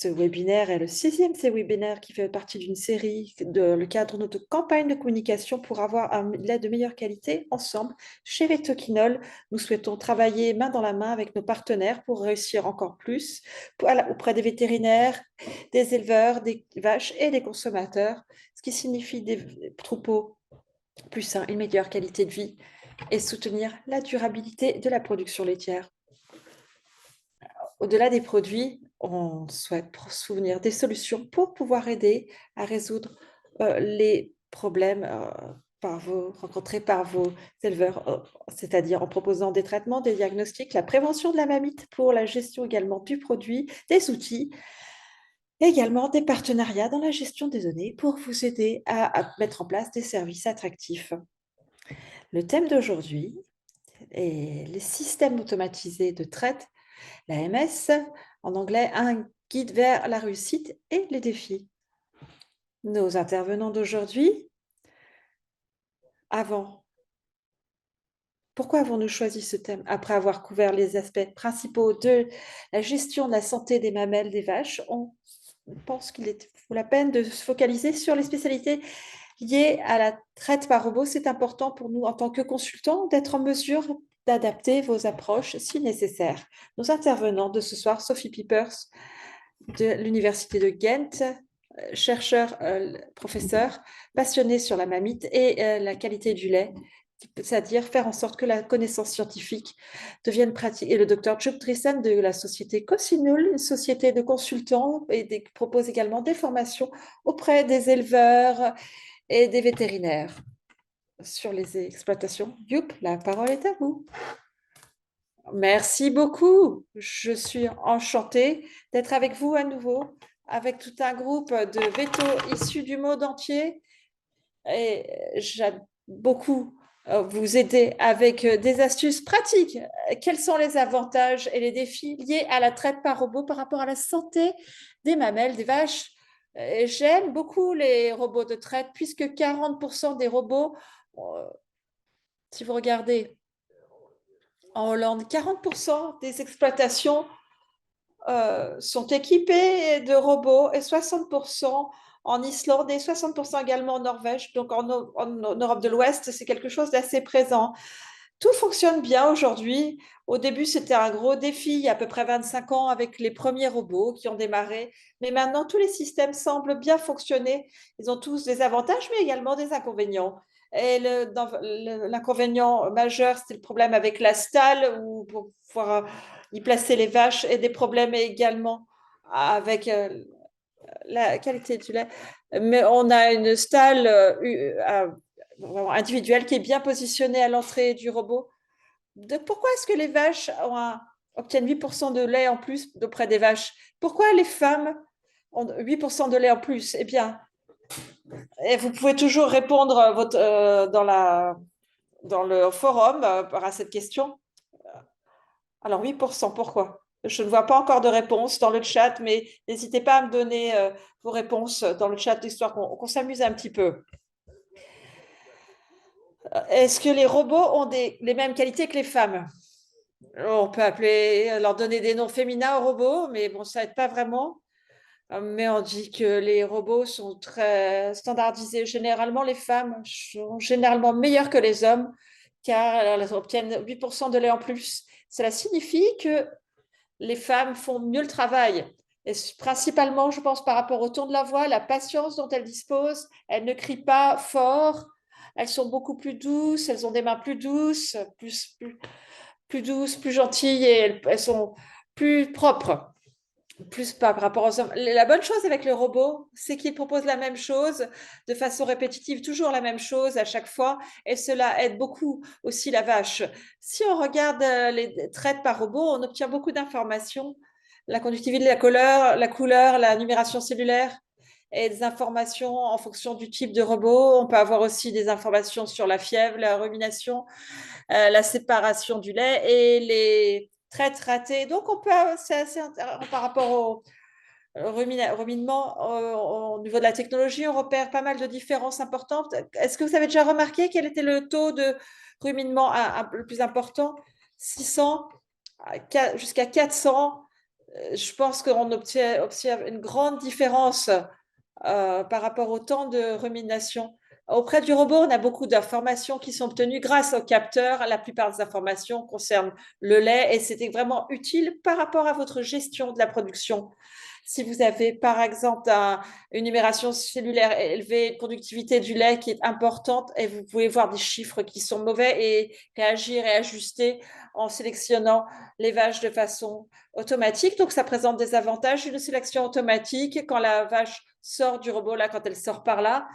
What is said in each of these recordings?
Ce webinaire est le sixième de ces webinaires qui fait partie d'une série dans le cadre de notre campagne de communication pour avoir un lait de meilleure qualité ensemble. Chez Retoquinol, nous souhaitons travailler main dans la main avec nos partenaires pour réussir encore plus auprès des vétérinaires, des éleveurs, des vaches et des consommateurs, ce qui signifie des troupeaux plus sains, une meilleure qualité de vie et soutenir la durabilité de la production laitière. Au-delà des produits, on souhaite souvenir des solutions pour pouvoir aider à résoudre les problèmes rencontrés par vos éleveurs, c'est-à-dire en proposant des traitements, des diagnostics, la prévention de la mamite pour la gestion également du produit, des outils, et également des partenariats dans la gestion des données pour vous aider à mettre en place des services attractifs. Le thème d'aujourd'hui est les systèmes automatisés de traite, l'AMS, en anglais, un guide vers la réussite et les défis. Nos intervenants d'aujourd'hui, pourquoi avons-nous choisi ce thème? Après avoir couvert les aspects principaux de la gestion de la santé des mamelles des vaches, on pense qu'il vaut la peine de se focaliser sur les spécialités liées à la traite par robot. C'est important pour nous, en tant que consultants, d'être en mesure d'adapter vos approches si nécessaire. Nos intervenants de ce soir, Sophie Piepers de l'Université de Ghent, chercheur, professeur, passionné sur la mamite et la qualité du lait, c'est-à-dire faire en sorte que la connaissance scientifique devienne pratique. Et le docteur Joop Driessen de la société Cosinul, une société de consultants, et propose également des formations auprès des éleveurs et des vétérinaires sur les exploitations. Joop, la parole est à vous. Merci beaucoup. Je suis enchantée d'être avec vous à nouveau, avec tout un groupe de vétos issus du monde entier. Et j'aime beaucoup vous aider avec des astuces pratiques. Quels sont les avantages et les défis liés à la traite par robot par rapport à la santé des mamelles, des vaches? J'aime beaucoup les robots de traite puisque 40% des robots, si vous regardez en Hollande, 40% des exploitations sont équipées de robots et 60% en Islande et 60% également en Norvège. Donc en Europe de l'Ouest, c'est quelque chose d'assez présent. Tout fonctionne bien aujourd'hui. Au début, c'était un gros défi, il y a à peu près 25 ans, avec les premiers robots qui ont démarré. Mais maintenant, tous les systèmes semblent bien fonctionner. Ils ont tous des avantages, mais également des inconvénients. Et l'inconvénient majeur, c'était le problème avec la stalle, où pour pouvoir y placer les vaches, et des problèmes également avec la qualité du lait. Mais on a une stalle individuelle qui est bien positionnée à l'entrée du robot. Pourquoi est-ce que les vaches obtiennent 8% de lait en plus auprès des vaches? Pourquoi les femmes ont 8% de lait en plus? Eh bien, et vous pouvez toujours répondre dans le forum à cette question. Alors 8%, pourquoi? Je ne vois pas encore de réponse dans le chat, mais n'hésitez pas à me donner vos réponses dans le chat, histoire qu'on s'amuse un petit peu. Est-ce que les robots ont les mêmes qualités que les femmes? On peut leur donner des noms féminins aux robots, mais bon, ça n'aide pas vraiment. Mais on dit que les robots sont très standardisés. Généralement, les femmes sont généralement meilleures que les hommes, car elles obtiennent 8% de lait en plus. Cela signifie que les femmes font mieux le travail. Et principalement, je pense, par rapport au ton de la voix, la patience dont elles disposent. Elles ne crient pas fort. Elles sont beaucoup plus douces. Elles ont des mains plus douces, plus douces, plus gentilles, et elles sont plus propres. Plus pas par rapport aux hommes. La bonne chose avec le robot, c'est qu'il propose la même chose de façon répétitive, toujours la même chose à chaque fois, et cela aide beaucoup aussi la vache. Si on regarde les traites par robot, on obtient beaucoup d'informations, la conductivité, la couleur, la numération cellulaire, et des informations en fonction du type de robot. On peut avoir aussi des informations sur la fièvre, la rumination, la séparation du lait et les traites ratées. Donc, c'est assez par rapport au ruminement, au niveau de la technologie, on repère pas mal de différences importantes. Est-ce que vous avez déjà remarqué quel était le taux de ruminement le plus important? 600 jusqu'à 400 je pense qu'on observe une grande différence par rapport au temps de rumination. Auprès du robot, on a beaucoup d'informations qui sont obtenues grâce au capteur. La plupart des informations concernent le lait et c'était vraiment utile par rapport à votre gestion de la production. Si vous avez, par exemple, une numération cellulaire élevée, une conductivité du lait qui est importante, et vous pouvez voir des chiffres qui sont mauvais et réagir et ajuster en sélectionnant les vaches de façon automatique. Donc, ça présente des avantages. Une sélection automatique, quand la vache sort du robot, là, quand elle sort par là,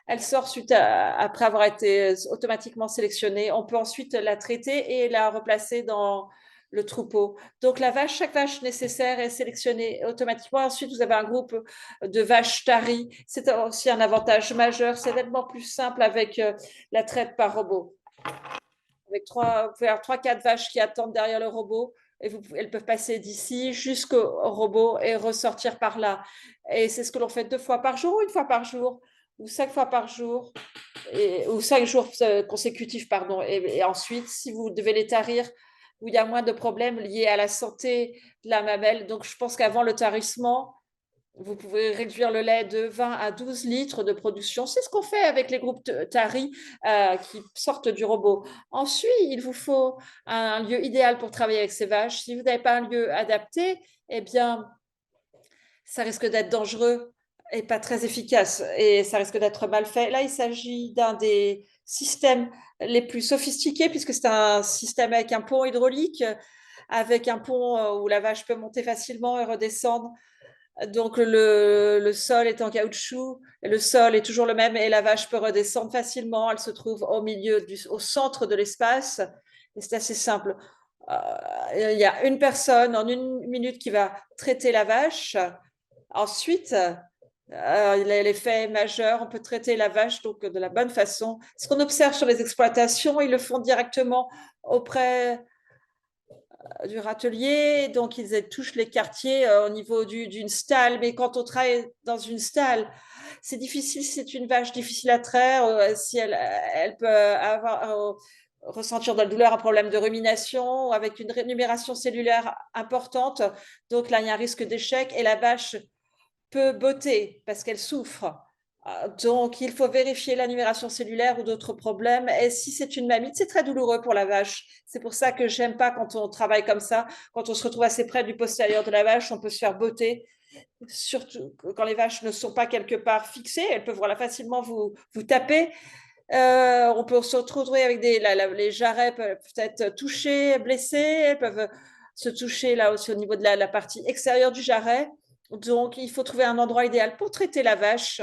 elle sort après avoir été automatiquement sélectionnée. On peut ensuite la traiter et la replacer dans le troupeau. Donc, chaque vache nécessaire est sélectionnée automatiquement. Ensuite, vous avez un groupe de vaches taries. C'est aussi un avantage majeur. C'est nettement plus simple avec la traite par robot. Avec vous pouvez avoir 3-4 vaches qui attendent derrière le robot et elles peuvent passer d'ici jusqu'au robot et ressortir par là. Et c'est ce que l'on fait 2 fois par jour ou 1 fois par jour ou 5 fois par jour ou 5 jours consécutifs, pardon. Et ensuite, si vous devez les tarir, où il y a moins de problèmes liés à la santé de la mamelle. Donc, je pense qu'avant le tarissement, vous pouvez réduire le lait de 20 à 12 litres de production. C'est ce qu'on fait avec les groupes TARI qui sortent du robot. Ensuite, il vous faut un lieu idéal pour travailler avec ces vaches. Si vous n'avez pas un lieu adapté, eh bien, ça risque d'être dangereux et pas très efficace et ça risque d'être mal fait. Là, il s'agit d'un des systèmes les plus sophistiqués puisque c'est un système avec un pont hydraulique, avec un pont où la vache peut monter facilement et redescendre. Donc le sol est en caoutchouc, et le sol est toujours le même et la vache peut redescendre facilement. Elle se trouve au centre de l'espace et c'est assez simple. Il y a une personne en 1 minute qui va traiter la vache. Ensuite, l'effet majeur, on peut traiter la vache donc de la bonne façon. Ce qu'on observe sur les exploitations, ils le font directement auprès du râtelier, donc ils touchent les quartiers au niveau d'une stalle. Mais quand on travaille dans une stalle, c'est difficile, c'est une vache difficile à traire, si elle peut ressentir de la douleur, un problème de rumination, avec une rémunération cellulaire importante. Donc là, il y a un risque d'échec et la vache peut botter parce qu'elle souffre. Donc, il faut vérifier la numération cellulaire ou d'autres problèmes. Et si c'est une mamite, c'est très douloureux pour la vache. C'est pour ça que j'aime pas quand on travaille comme ça. Quand on se retrouve assez près du postérieur de la vache, on peut se faire botter. Surtout quand les vaches ne sont pas quelque part fixées, elles peuvent voilà, facilement vous taper. On peut se retrouver avec les jarrets peuvent être touchés, blessés. Elles peuvent se toucher là aussi au niveau de la partie extérieure du jarret. Donc, il faut trouver un endroit idéal pour traiter la vache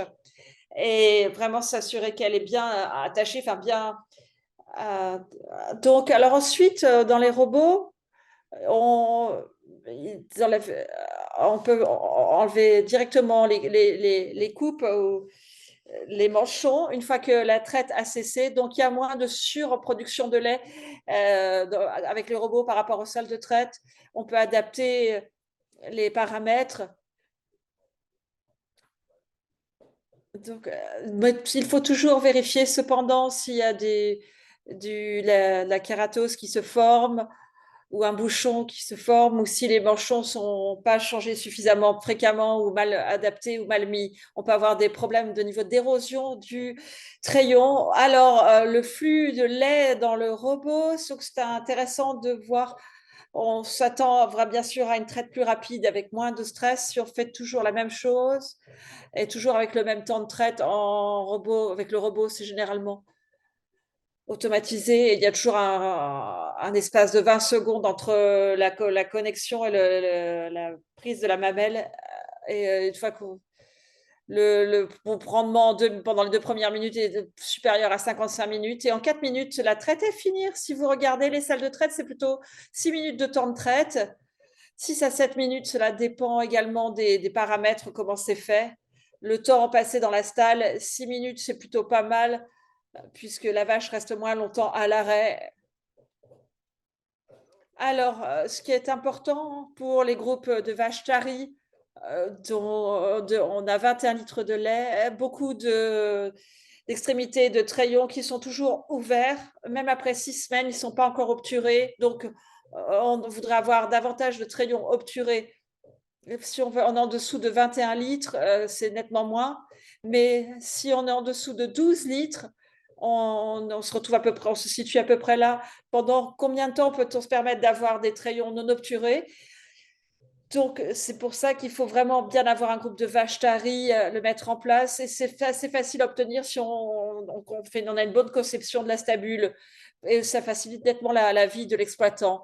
et vraiment s'assurer qu'elle est bien attachée, enfin bien. euh, donc, alors ensuite, dans les robots, on, on peut enlever directement les coupes ou les manchons une fois que la traite a cessé. Donc, il y a moins de surproduction de lait avec les robots par rapport aux salles de traite. On peut adapter les paramètres. Donc, il faut toujours vérifier cependant s'il y a la kératose qui se forme ou un bouchon qui se forme ou si les manchons sont pas changés suffisamment fréquemment ou mal adaptés ou mal mis. On peut avoir des problèmes de niveau d'érosion du crayon. Alors, le flux de lait dans le robot, c'est intéressant de voir. On s'attend bien sûr à une traite plus rapide avec moins de stress si on fait toujours la même chose et toujours avec le même temps de traite en robot. Avec le robot, c'est généralement automatisé et il y a toujours un espace de 20 secondes entre la connexion et la prise de la mamelle. Et une fois que le rendement pendant les 2 premières minutes est supérieur à 55 minutes. Et en 4 minutes, la traite est finie. Si vous regardez les salles de traite, c'est plutôt 6 minutes de temps de traite. 6 à 7 minutes, cela dépend également des paramètres, comment c'est fait. Le temps passé dans la stalle, 6 minutes, c'est plutôt pas mal, puisque la vache reste moins longtemps à l'arrêt. Alors, ce qui est important pour les groupes de vaches taries, on a 21 litres de lait, beaucoup d'extrémités de trayons qui sont toujours ouverts, même après 6 semaines, ils ne sont pas encore obturés. Donc, on voudrait avoir davantage de trayons obturés Si on est en dessous de 21 litres, c'est nettement moins. Mais si on est en dessous de 12 litres, on se retrouve à peu près, on se situe à peu près là. Pendant combien de temps peut-on se permettre d'avoir des trayons non obturés? Donc, c'est pour ça qu'il faut vraiment bien avoir un groupe de vaches taries, le mettre en place. Et c'est assez facile à obtenir si on a une bonne conception de la stabule. Et ça facilite nettement la vie de l'exploitant.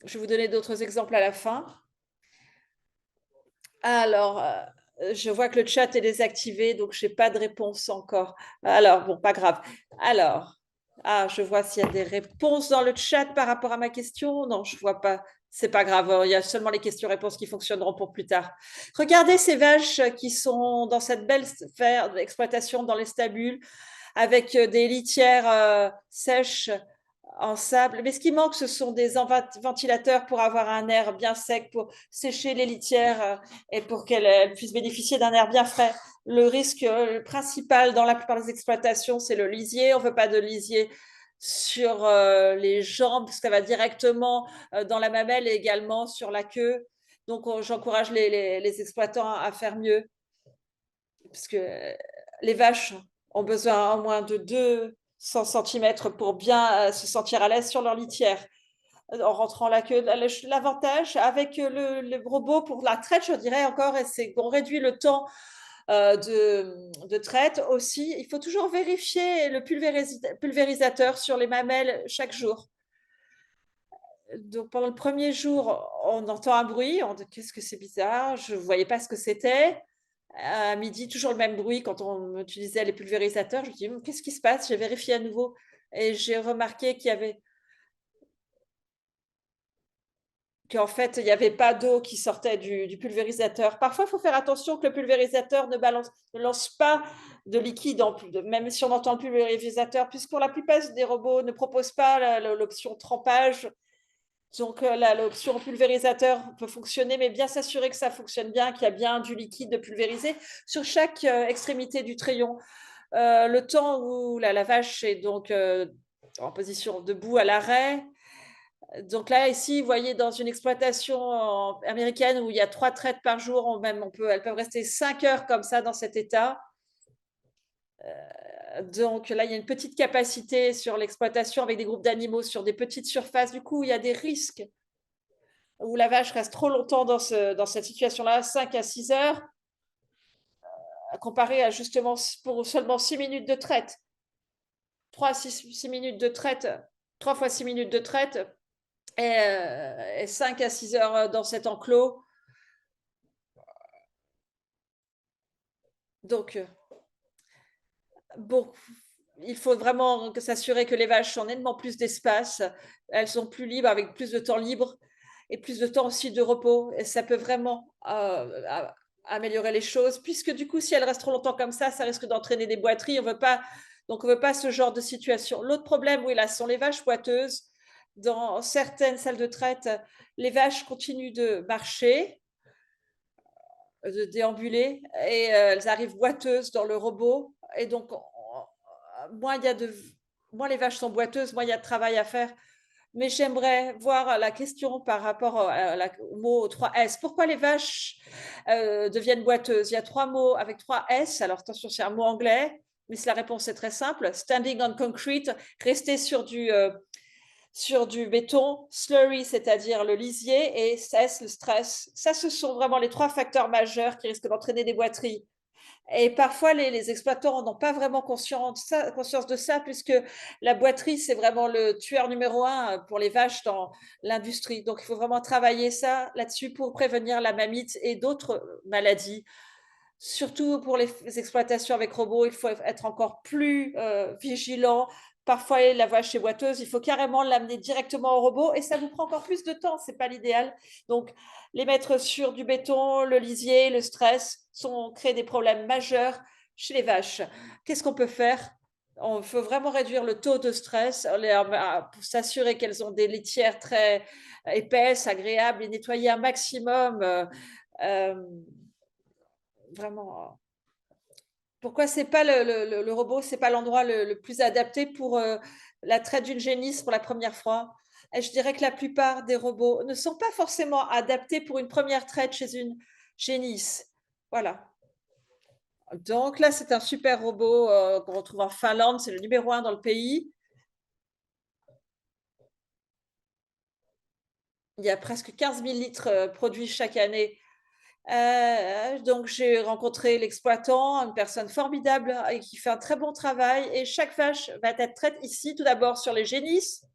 Je vais vous donner d'autres exemples à la fin. Alors, je vois que le chat est désactivé, donc je n'ai pas de réponse encore. Alors, bon, pas grave. Alors, je vois s'il y a des réponses dans le chat par rapport à ma question. Non, je ne vois pas. C'est pas grave, il y a seulement les questions-réponses qui fonctionneront pour plus tard. Regardez ces vaches qui sont dans cette belle sphère d'exploitation dans les stabules, avec des litières sèches en sable. Mais ce qui manque, ce sont des ventilateurs pour avoir un air bien sec, pour sécher les litières et pour qu'elles puissent bénéficier d'un air bien frais. Le risque principal dans la plupart des exploitations, c'est le lisier. On ne veut pas de lisier sur les jambes, parce que ça va directement dans la mamelle et également sur la queue. Donc, j'encourage les exploitants à faire mieux, parce que les vaches ont besoin au moins de 200 cm pour bien se sentir à l'aise sur leur litière en rentrant la queue. L'avantage avec le robot pour la traite, je dirais encore, c'est qu'on réduit le temps de traite aussi. Il faut toujours vérifier le pulvérisateur sur les mamelles chaque jour. Donc pendant le premier jour, on entend un bruit, on dit qu'est-ce que c'est bizarre, je ne voyais pas ce que c'était. À midi, toujours le même bruit quand on utilisait les pulvérisateurs. Je me dis qu'est-ce qui se passe? J'ai vérifié à nouveau et j'ai remarqué qu'en fait, il n'y avait pas d'eau qui sortait du pulvérisateur. Parfois, il faut faire attention que le pulvérisateur ne lance pas de liquide, même si on entend le pulvérisateur, puisque pour la plupart des robots ne proposent pas l'option trempage. Donc, l'option pulvérisateur peut fonctionner, mais bien s'assurer que ça fonctionne bien, qu'il y a bien du liquide pulvérisé sur chaque extrémité du crayon. Le temps où la vache est donc en position debout à l'arrêt. Donc là, ici, vous voyez, dans une exploitation américaine où il y a 3 traites par jour, elles peuvent rester 5 heures comme ça dans cet état. Donc là, il y a une petite capacité sur l'exploitation avec des groupes d'animaux sur des petites surfaces. Du coup, il y a des risques où la vache reste trop longtemps dans cette situation-là, 5 à 6 heures, comparé à justement pour seulement 6 minutes de traite. 3 à 6 minutes de traite, 3 fois 6 minutes de traite et 5 à 6 heures dans cet enclos. Donc, bon, il faut vraiment s'assurer que les vaches ont nettement plus d'espace, elles sont plus libres, avec plus de temps libre et plus de temps aussi de repos. Et ça peut vraiment améliorer les choses, puisque du coup, si elles restent trop longtemps comme ça risque d'entraîner des boiteries. Donc, on ne veut pas ce genre de situation. L'autre problème, oui, là, sont les vaches boiteuses. Dans certaines salles de traite, les vaches continuent de marcher, de déambuler, et elles arrivent boiteuses dans le robot. Et donc, moins, moins les vaches sont boiteuses, moins il y a de travail à faire. Mais j'aimerais voir la question par rapport au mot 3S. Pourquoi les vaches deviennent boiteuses? Il y a 3 mots avec 3 S. Alors attention, c'est un mot anglais, mais la réponse est très simple. Standing on concrete, rester sur du béton, slurry, c'est-à-dire le lisier, et cesse, le stress. Ça, ce sont vraiment les 3 facteurs majeurs qui risquent d'entraîner des boiteries. Et parfois, les exploitants n'ont pas vraiment conscience de ça, puisque la boiterie, c'est vraiment le tueur numéro 1 pour les vaches dans l'industrie. Donc, il faut vraiment travailler ça là-dessus pour prévenir la mamite et d'autres maladies. Surtout pour les exploitations avec robots, il faut être encore plus vigilant. Parfois, la vache est boiteuse, il faut carrément l'amener directement au robot et ça vous prend encore plus de temps, ce n'est pas l'idéal. Donc, les mettre sur du béton, le lisier, le stress créent des problèmes majeurs chez les vaches. Qu'est-ce qu'on peut faire? On veut vraiment réduire le taux de stress pour s'assurer qu'elles ont des litières très épaisses, agréables et nettoyer un maximum. Euh, Vraiment. Pourquoi c'est pas le robot, c'est pas l'endroit le plus adapté pour la traite d'une génisse pour la première fois? Et je dirais que la plupart des robots ne sont pas forcément adaptés pour une première traite Génis. Voilà. Donc là, c'est un super robot qu'on retrouve en Finlande. C'est le numéro 1 dans le pays. Il y a presque 15 000 litres produits chaque année. Donc, j'ai rencontré l'exploitant, une personne formidable et qui fait un très bon travail. Et chaque vache va être traite ici, tout d'abord sur les génisses.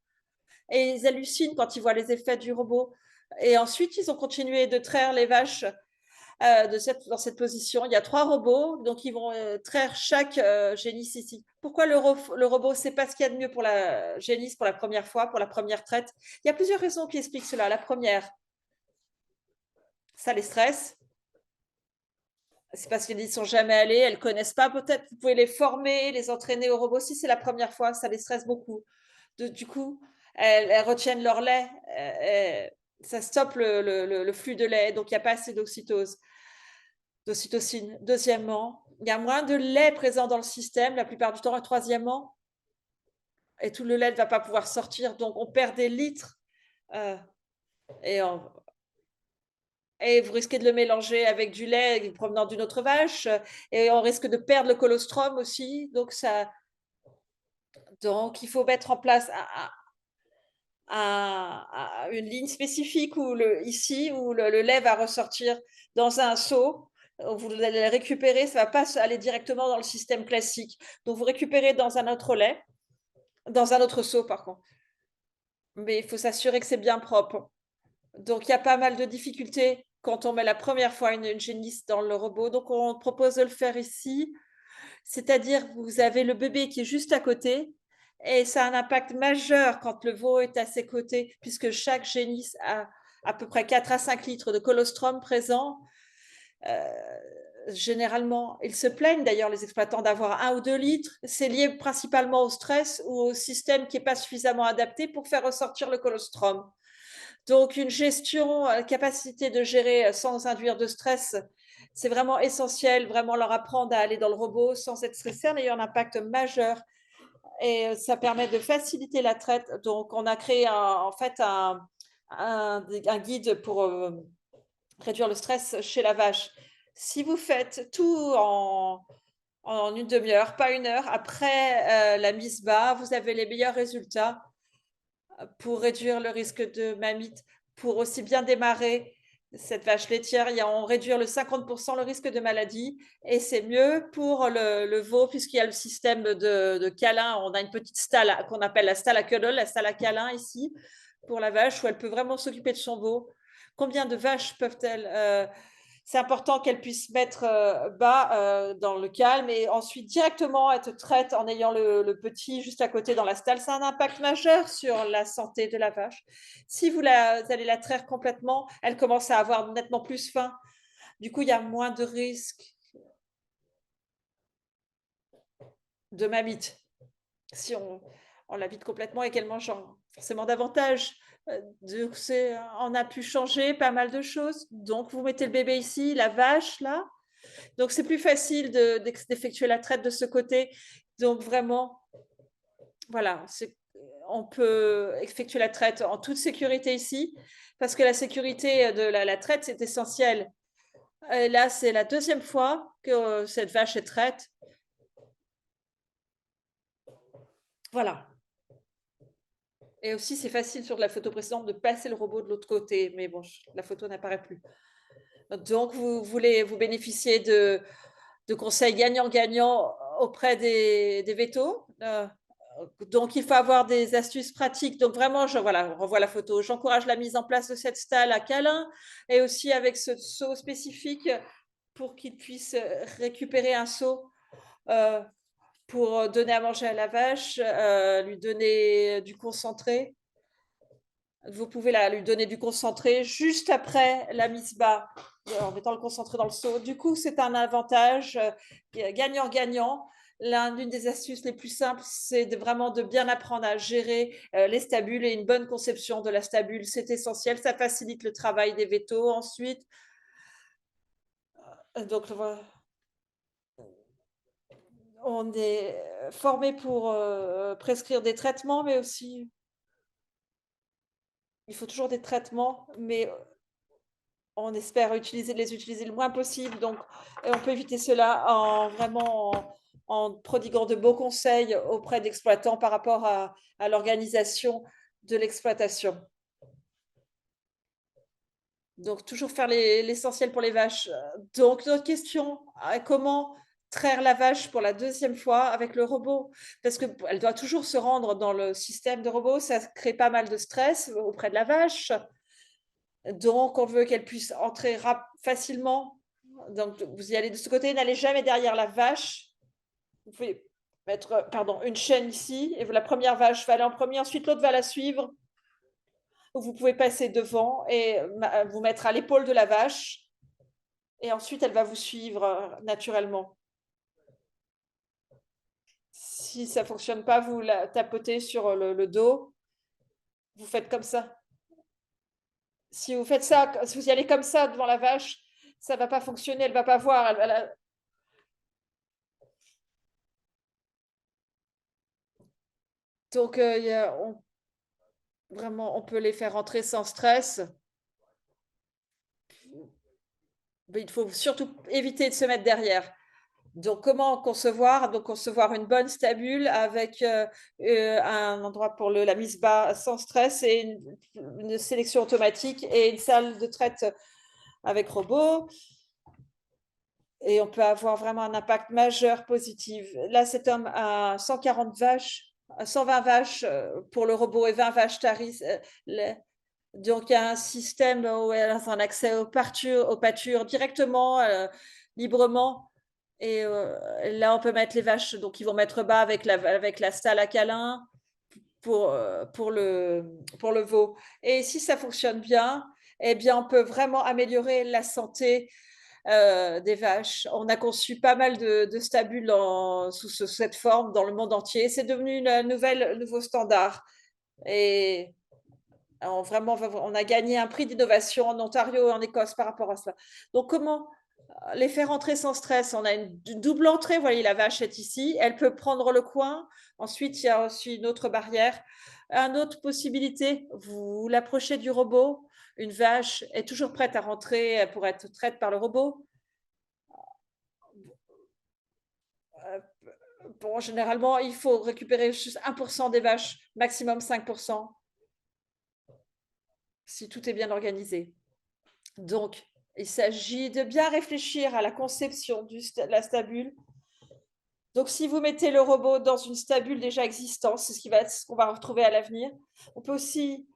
Et ils hallucinent quand ils voient les effets du robot. Et ensuite, ils ont continué de traire les vaches dans cette position. Il y a 3 robots, donc ils vont traire chaque génisse ici. Pourquoi le robot, c'est pas ce qu'il y a de mieux pour la génisse pour la première fois, pour la première traite? Il y a plusieurs raisons qui expliquent cela. La première, ça les stresse. C'est parce qu'ils n'y sont jamais allés, elles ne connaissent pas peut-être. Vous pouvez les former, les entraîner au robot. Si c'est la première fois, ça les stresse beaucoup. Du coup, elles retiennent leur lait. Ça stoppe le flux de lait, donc il n'y a pas assez d'ocytocine. Deuxièmement, il y a moins de lait présent dans le système la plupart du temps. Et troisièmement, et tout le lait ne va pas pouvoir sortir, donc on perd des litres. euh, et, et vous risquez de le mélanger avec du lait provenant d'une autre vache. Et on risque de perdre le colostrum aussi. Donc il faut mettre en place une ligne spécifique ici où le lait va ressortir dans un seau. Vous allez le récupérer, ça ne va pas aller directement dans le système classique. Donc vous récupérez dans un autre lait, dans un autre seau par contre. Mais il faut s'assurer que c'est bien propre. Donc il y a pas mal de difficultés quand on met la première fois une génisse dans le robot. Donc on propose de le faire ici. C'est-à-dire que vous avez le bébé qui est juste à côté et ça a un impact majeur quand le veau est à ses côtés, puisque chaque génisse a à peu près 4 à 5 litres de colostrum présent. Euh, Généralement, ils se plaignent d'ailleurs, les exploitants, d'avoir 1 ou 2 litres. C'est lié principalement au stress ou au système qui n'est pas suffisamment adapté pour faire ressortir le colostrum. Donc, une gestion, capacité de gérer sans induire de stress, c'est vraiment essentiel, vraiment leur apprendre à aller dans le robot sans être stressé en ayant un impact majeur. Et ça permet de faciliter la traite. Donc, on a créé en fait un guide pour réduire le stress chez la vache. Si vous faites tout en une demi-heure, pas 1 heure, après la mise bas, vous avez les meilleurs résultats pour réduire le risque de mamite, pour aussi bien démarrer cette vache laitière, on réduit le 50% le risque de maladie et c'est mieux pour le veau puisqu'il y a le système de câlin. On a une petite stalle qu'on appelle la stalle à cuddle, la stalle à câlin ici pour la vache où elle peut vraiment s'occuper de son veau. Combien de vaches peuvent-elles C'est important qu'elle puisse mettre bas dans le calme et ensuite directement être traite en ayant le petit juste à côté dans la stalle. Ça a un impact majeur sur la santé de la vache. Si vous allez la traire complètement, elle commence à avoir nettement plus faim. Du coup, il y a moins de risques de mamite si on la vide complètement et qu'elle mange forcément davantage. On a pu changer pas mal de choses. Donc, vous mettez le bébé ici, la vache là. Donc, c'est plus facile d'effectuer la traite de ce côté. Donc, vraiment, voilà, on peut effectuer la traite en toute sécurité ici, parce que la sécurité de la traite, c'est essentiel. Et là, c'est la deuxième fois que cette vache est traite. Voilà. Et aussi, c'est facile sur la photo précédente de passer le robot de l'autre côté, mais bon, la photo n'apparaît plus. Donc, vous bénéficiez de conseils gagnant-gagnant auprès des vétos. Donc, il faut avoir des astuces pratiques. Donc, vraiment, voilà, on revoit la photo. J'encourage la mise en place de cette stalle à câlin et aussi avec ce seau spécifique pour qu'il puisse récupérer un seau pour donner à manger à la vache, lui donner du concentré. Vous pouvez lui donner du concentré juste après la mise bas, en mettant le concentré dans le seau. Du coup, c'est un avantage gagnant-gagnant. L'une des astuces les plus simples, c'est vraiment de bien apprendre à gérer les stabules et une bonne conception de la stabule. C'est essentiel, ça facilite le travail des vétos ensuite. Donc, on est formé pour prescrire des traitements, mais aussi, il faut toujours des traitements, mais on espère les utiliser le moins possible. Donc, on peut éviter cela en vraiment en prodiguant de beaux conseils auprès d'exploitants par rapport à l'organisation de l'exploitation. Donc, toujours faire l'essentiel pour les vaches. Donc, notre question, comment traire la vache pour la deuxième fois avec le robot? Parce qu'elle doit toujours se rendre dans le système de robot. Ça crée pas mal de stress auprès de la vache. Donc, on veut qu'elle puisse entrer facilement. Donc, vous y allez de ce côté, n'allez jamais derrière la vache. Vous pouvez mettre, pardon, une chaîne ici, et la première vache va aller en premier, ensuite l'autre va la suivre. Vous pouvez passer devant et vous mettre à l'épaule de la vache, et ensuite elle va vous suivre naturellement. Si ça ne fonctionne pas, vous la tapotez sur le dos. Vous faites comme ça. Si vous faites ça, si vous y allez comme ça devant la vache, ça ne va pas fonctionner, elle ne va pas voir. Donc, vraiment, on peut les faire rentrer sans stress. Mais il faut surtout éviter de se mettre derrière. Donc, comment concevoir? Donc, concevoir une bonne stabule avec un endroit pour la mise bas sans stress et une sélection automatique et une salle de traite avec robot. Et on peut avoir vraiment un impact majeur positif. Là, cet homme a 140 vaches, 120 vaches pour le robot et 20 vaches taris. Donc, il y a un système où elle a un accès aux pâtures directement, librement. Et là, on peut mettre les vaches, donc ils vont mettre bas avec la stalle à câlin pour le veau. Et si ça fonctionne bien, eh bien, on peut vraiment améliorer la santé des vaches. On a conçu pas mal de stabules sous cette forme dans le monde entier. C'est devenu un nouveau standard. Et on a gagné un prix d'innovation en Ontario et en Écosse par rapport à cela. Donc, comment les faire entrer sans stress? On a une double entrée. Vous voyez, la vache est ici. Elle peut prendre le coin. Ensuite, il y a aussi une autre barrière. Une autre possibilité, vous l'approchez du robot. Une vache est toujours prête à rentrer pour être traite par le robot. Bon, généralement, il faut récupérer juste 1% des vaches, maximum 5%, si tout est bien organisé. Donc, il s'agit de bien réfléchir à la conception de la stabule. Donc, si vous mettez le robot dans une stabule déjà existante, c'est ce qu'on va retrouver à l'avenir. On peut aussi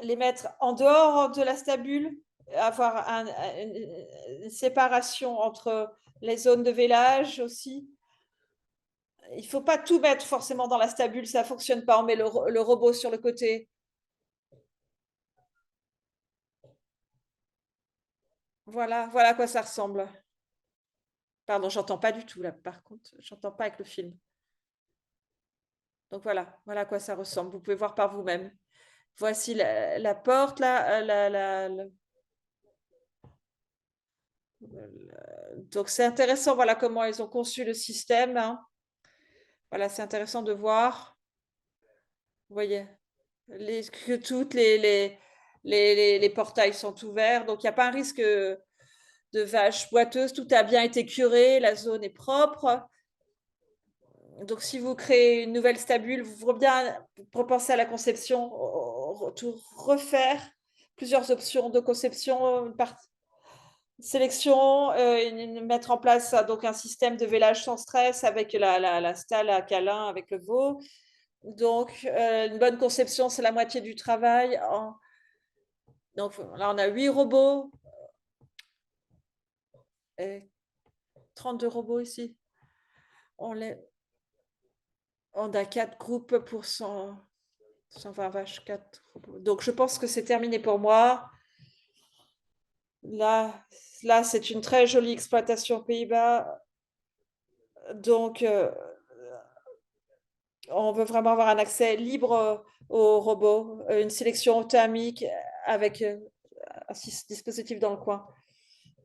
les mettre en dehors de la stabule, avoir une séparation entre les zones de vélage aussi. Il ne faut pas tout mettre forcément dans la stabule, ça ne fonctionne pas. On met le robot sur le côté. Voilà à quoi ça ressemble. Pardon, j'entends pas du tout là, par contre, j'entends pas avec le film. Donc voilà à quoi ça ressemble. Vous pouvez voir par vous-même. Voici la porte là. Donc c'est intéressant, voilà comment ils ont conçu le système, hein. Voilà, c'est intéressant de voir. Vous voyez, que toutes les portails sont ouverts, donc il n'y a pas un risque de vaches boiteuses. Tout a bien été curé, la zone est propre. Donc, si vous créez une nouvelle stabule, vous faut bien repenser à la conception, tout refaire, plusieurs options de conception, sélection, mettre en place donc un système de vélage sans stress avec la stalle à câlin avec le veau. Donc, une bonne conception, c'est la moitié du travail. Donc là, on a 8 robots et 32 robots ici. On a 4 groupes pour 120 vaches, 4 robots. Donc, je pense que c'est terminé pour moi. Là, c'est une très jolie exploitation aux Pays-Bas. Donc, on veut vraiment avoir un accès libre aux robots, une sélection thermique avec un dispositif dans le coin.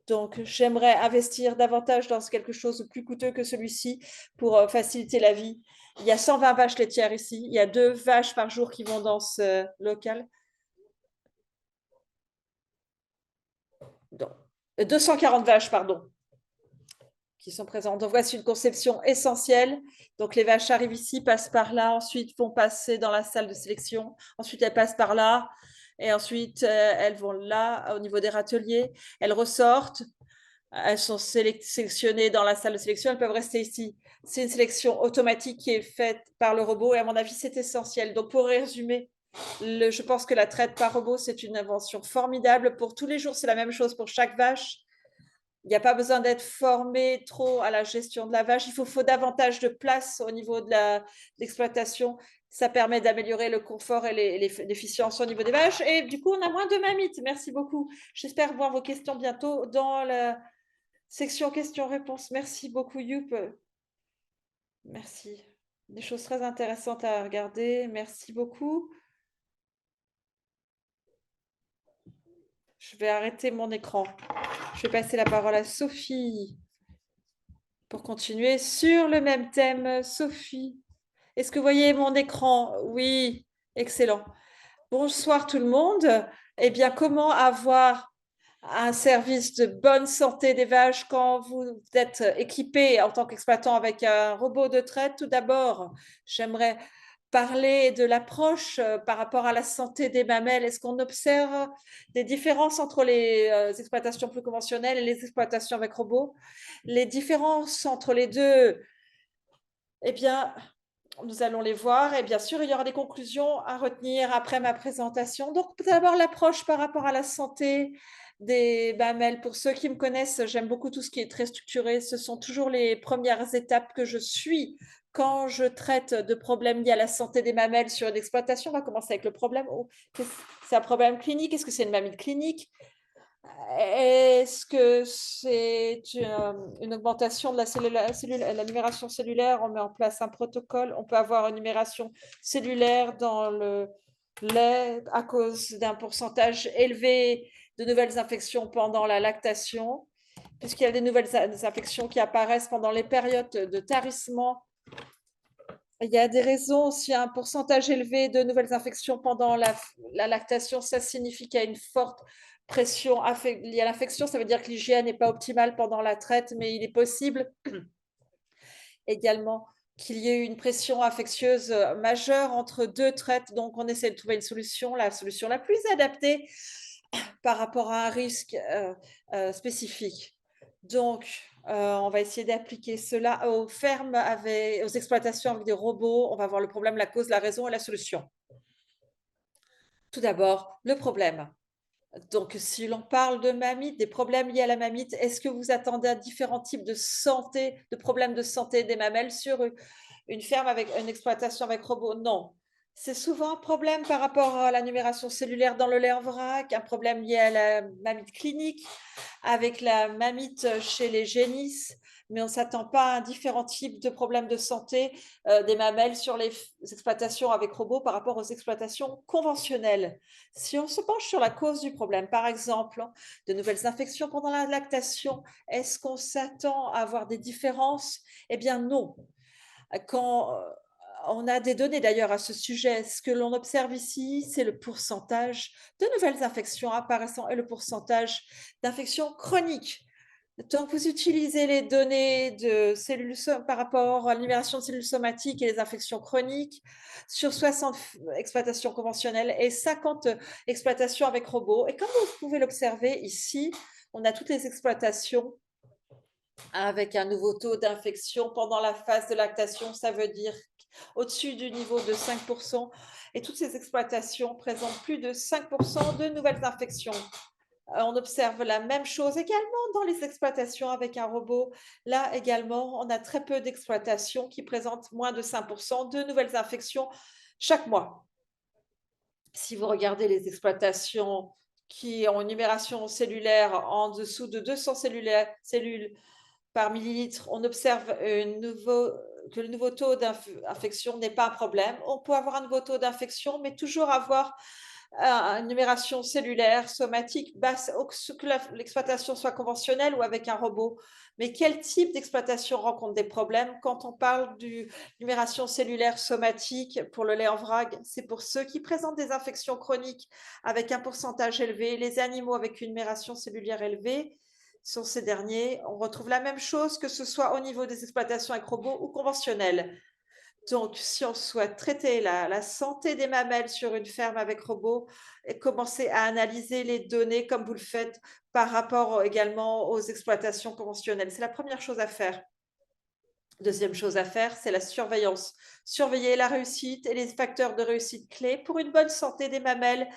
Donc, j'aimerais investir davantage dans quelque chose de plus coûteux que celui-ci pour faciliter la vie. Il y a 120 vaches laitières ici. Il y a 2 vaches par jour qui vont dans ce local. 240 vaches, pardon, qui sont présentes. Donc, voici une conception essentielle. Donc, les vaches arrivent ici, passent par là, ensuite vont passer dans la salle de sélection. Ensuite, elles passent par là. Et ensuite, elles vont là, au niveau des râteliers. Elles ressortent. Elles sont sélectionnées dans la salle de sélection. Elles peuvent rester ici. C'est une sélection automatique qui est faite par le robot. Et à mon avis, c'est essentiel. Donc, pour résumer, je pense que la traite par robot, c'est une invention formidable. Pour tous les jours, c'est la même chose pour chaque vache. Il n'y a pas besoin d'être formé trop à la gestion de la vache. Il faut davantage de place au niveau de l'exploitation. Ça permet d'améliorer le confort et l'efficience au niveau des vaches. Et du coup, on a moins de mammites. Merci beaucoup. J'espère voir vos questions bientôt dans la section questions-réponses. Merci beaucoup, Youp. Merci. Des choses très intéressantes à regarder. Merci beaucoup. Je vais arrêter mon écran. Je vais passer la parole à Sophie pour continuer sur le même thème. Sophie, est-ce que vous voyez mon écran? Oui, excellent. Bonsoir tout le monde. Eh bien, comment avoir un service de bonne santé des vaches quand vous êtes équipé en tant qu'exploitant avec un robot de traite? Tout d'abord, j'aimerais parler de l'approche par rapport à la santé des mamelles. Est-ce qu'on observe des différences entre les exploitations plus conventionnelles et les exploitations avec robots? Les différences entre les deux, eh bien, nous allons les voir et bien sûr, il y aura des conclusions à retenir après ma présentation. Donc, tout d'abord, l'approche par rapport à la santé des mamelles. Pour ceux qui me connaissent, j'aime beaucoup tout ce qui est très structuré. Ce sont toujours les premières étapes que je suis quand je traite de problèmes liés à la santé des mamelles sur une exploitation. On va commencer avec le problème. C'est un problème clinique. Est-ce que c'est une mamelle clinique? Est-ce que c'est une augmentation de la numération cellulaire? On met en place un protocole. On peut avoir une numération cellulaire dans le lait à cause d'un pourcentage élevé de nouvelles infections pendant la lactation, puisqu'il y a des nouvelles infections qui apparaissent pendant les périodes de tarissement. Il y a des raisons aussi, un pourcentage élevé de nouvelles infections pendant la lactation, ça signifie qu'il y a une forte pression liée à l'infection. Ça veut dire que l'hygiène n'est pas optimale pendant la traite, mais il est possible également qu'il y ait une pression infectieuse majeure entre deux traites. Donc, on essaie de trouver une solution, la solution la plus adaptée par rapport à un risque spécifique. Donc, on va essayer d'appliquer cela aux fermes, aux exploitations avec des robots. On va voir le problème, la cause, la raison et la solution. Tout d'abord, le problème. Donc, si l'on parle de mammites, des problèmes liés à la mamite, est-ce que vous attendez à différents types de problèmes de santé des mamelles sur une ferme avec une exploitation avec robot? Non. C'est souvent un problème par rapport à la numération cellulaire dans le lait en vrac, un problème lié à la mamite clinique, avec la mamite chez les génisses, mais on ne s'attend pas à différents types de problèmes de santé des mamelles sur les exploitations avec robots par rapport aux exploitations conventionnelles. Si on se penche sur la cause du problème, par exemple, de nouvelles infections pendant la lactation, est-ce qu'on s'attend à avoir des différences? Eh bien non. Quand on a des données d'ailleurs à ce sujet, ce que l'on observe ici, c'est le pourcentage de nouvelles infections apparaissant et le pourcentage d'infections chroniques. Donc, vous utilisez les données de cellules par rapport à l'énumération de cellules somatiques et les infections chroniques sur 60 exploitations conventionnelles et 50 exploitations avec robots. Et comme vous pouvez l'observer ici, on a toutes les exploitations avec un nouveau taux d'infection pendant la phase de lactation. Ça veut dire au-dessus du niveau de 5%. Et toutes ces exploitations présentent plus de 5% de nouvelles infections. On observe la même chose également dans les exploitations avec un robot. Là également, on a très peu d'exploitations qui présentent moins de 5% de nouvelles infections chaque mois. Si vous regardez les exploitations qui ont une numération cellulaire en dessous de 200 cellules par millilitre, on observe que le nouveau taux d'infection n'est pas un problème. On peut avoir un nouveau taux d'infection, mais toujours avoir une numération cellulaire, somatique, basse, que l'exploitation soit conventionnelle ou avec un robot. Mais quel type d'exploitation rencontre des problèmes quand on parle de numération cellulaire somatique pour le lait en vrac? C'est pour ceux qui présentent des infections chroniques avec un pourcentage élevé, les animaux avec une numération cellulaire élevée, sont ces derniers. On retrouve la même chose que ce soit au niveau des exploitations avec robots ou conventionnelles. Donc, si on souhaite traiter la santé des mamelles sur une ferme avec robot et commencer à analyser les données comme vous le faites par rapport également aux exploitations conventionnelles, c'est la première chose à faire. Deuxième chose à faire, c'est la surveillance. Surveiller la réussite et les facteurs de réussite clés pour une bonne santé des mamelles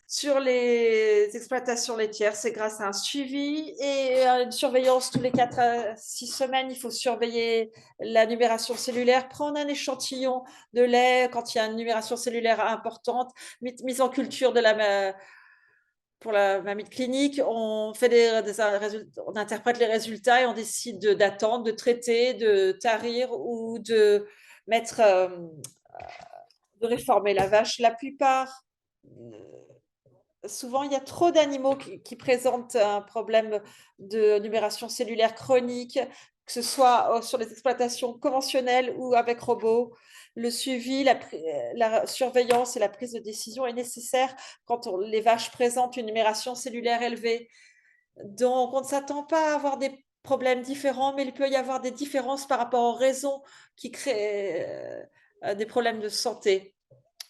sur les exploitations laitières. C'est grâce à un suivi et à une surveillance tous les 4 à 6 semaines. Il faut surveiller la numération cellulaire, prendre un échantillon de lait quand il y a une numération cellulaire importante, mise en culture de la pour la mamie clinique, on fait on interprète les résultats et on décide d'attendre, de traiter, de tarir ou de mettre, de réformer la vache. La plupart, souvent, il y a trop d'animaux qui présentent un problème de numération cellulaire chronique, que ce soit sur les exploitations conventionnelles ou avec robots. Le suivi, la surveillance et la prise de décision est nécessaire quand les vaches présentent une numération cellulaire élevée. Donc, on ne s'attend pas à avoir des problèmes différents, mais il peut y avoir des différences par rapport aux raisons qui créent des problèmes de santé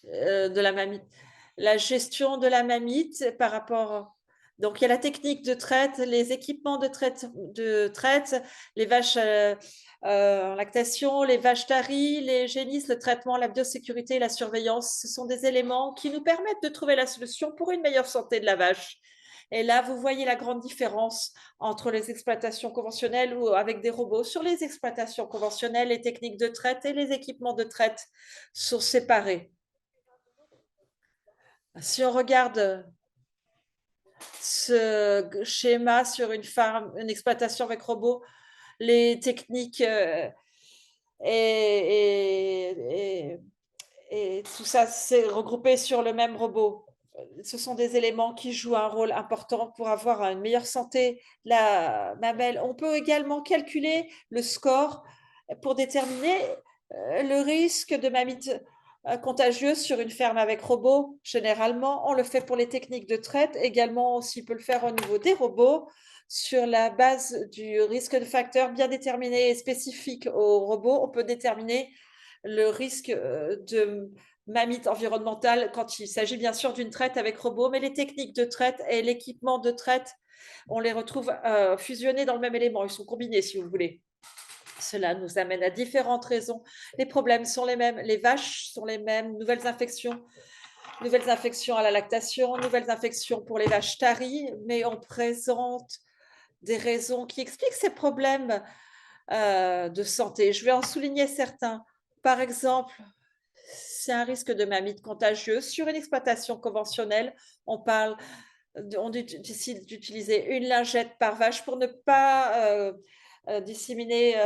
de la mamie. La gestion de la mamite par rapport. Donc, il y a la technique de traite, les équipements de traite, les vaches en lactation, les vaches taries, les génisses, le traitement, la biosécurité et la surveillance. Ce sont des éléments qui nous permettent de trouver la solution pour une meilleure santé de la vache. Et là, vous voyez la grande différence entre les exploitations conventionnelles ou avec des robots. Sur les exploitations conventionnelles, les techniques de traite et les équipements de traite sont séparés. Si on regarde ce schéma sur une ferme, une exploitation avec robot, les techniques et tout ça, c'est regroupé sur le même robot. Ce sont des éléments qui jouent un rôle important pour avoir une meilleure santé la mamelle. On peut également calculer le score pour déterminer le risque de mamite contagieuse sur une ferme avec robot. Généralement, on le fait pour les techniques de traite. Également, aussi, peut le faire au niveau des robots sur la base du risque de facteurs bien déterminés et spécifiques aux robots. On peut déterminer le risque de mamite environnementale quand il s'agit bien sûr d'une traite avec robot, mais les techniques de traite et l'équipement de traite, on les retrouve fusionnés dans le même élément. Ils sont combinés, si vous voulez. Cela nous amène à différentes raisons. Les problèmes sont les mêmes, les vaches sont les mêmes, nouvelles infections à la lactation, nouvelles infections pour les vaches taries, mais on présente des raisons qui expliquent ces problèmes de santé. Je vais en souligner certains. Par exemple, c'est un risque de mamite contagieuse. Sur une exploitation conventionnelle, on décide d'utiliser une lingette par vache pour ne pas disséminer,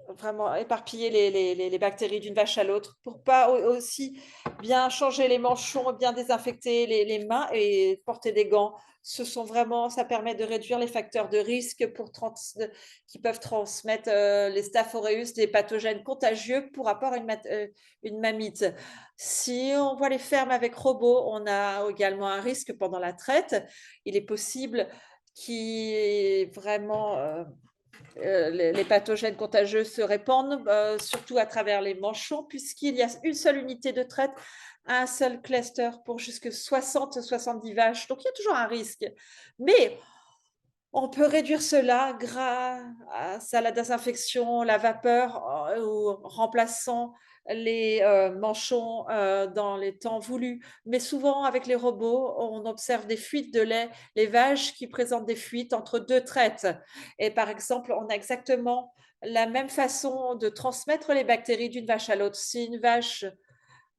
vraiment éparpiller les bactéries d'une vache à l'autre, pour pas aussi bien changer les manchons, bien désinfecter les mains et porter des gants. Ça permet de réduire les facteurs de risque qui peuvent transmettre les staph aureus, des pathogènes contagieux pour avoir une mamite. Si on voit les fermes avec robots, on a également un risque pendant la traite. Il est possible les pathogènes contagieux se répandent, surtout à travers les manchons, puisqu'il y a une seule unité de traite, un seul cluster pour jusque 60-70 vaches. Donc, il y a toujours un risque. Mais on peut réduire cela grâce à la désinfection, la vapeur, ou en remplaçant les manchons dans les temps voulus. Mais souvent, avec les robots, on observe des fuites de lait, les vaches qui présentent des fuites entre deux traites. Et par exemple, on a exactement la même façon de transmettre les bactéries d'une vache à l'autre. Si une vache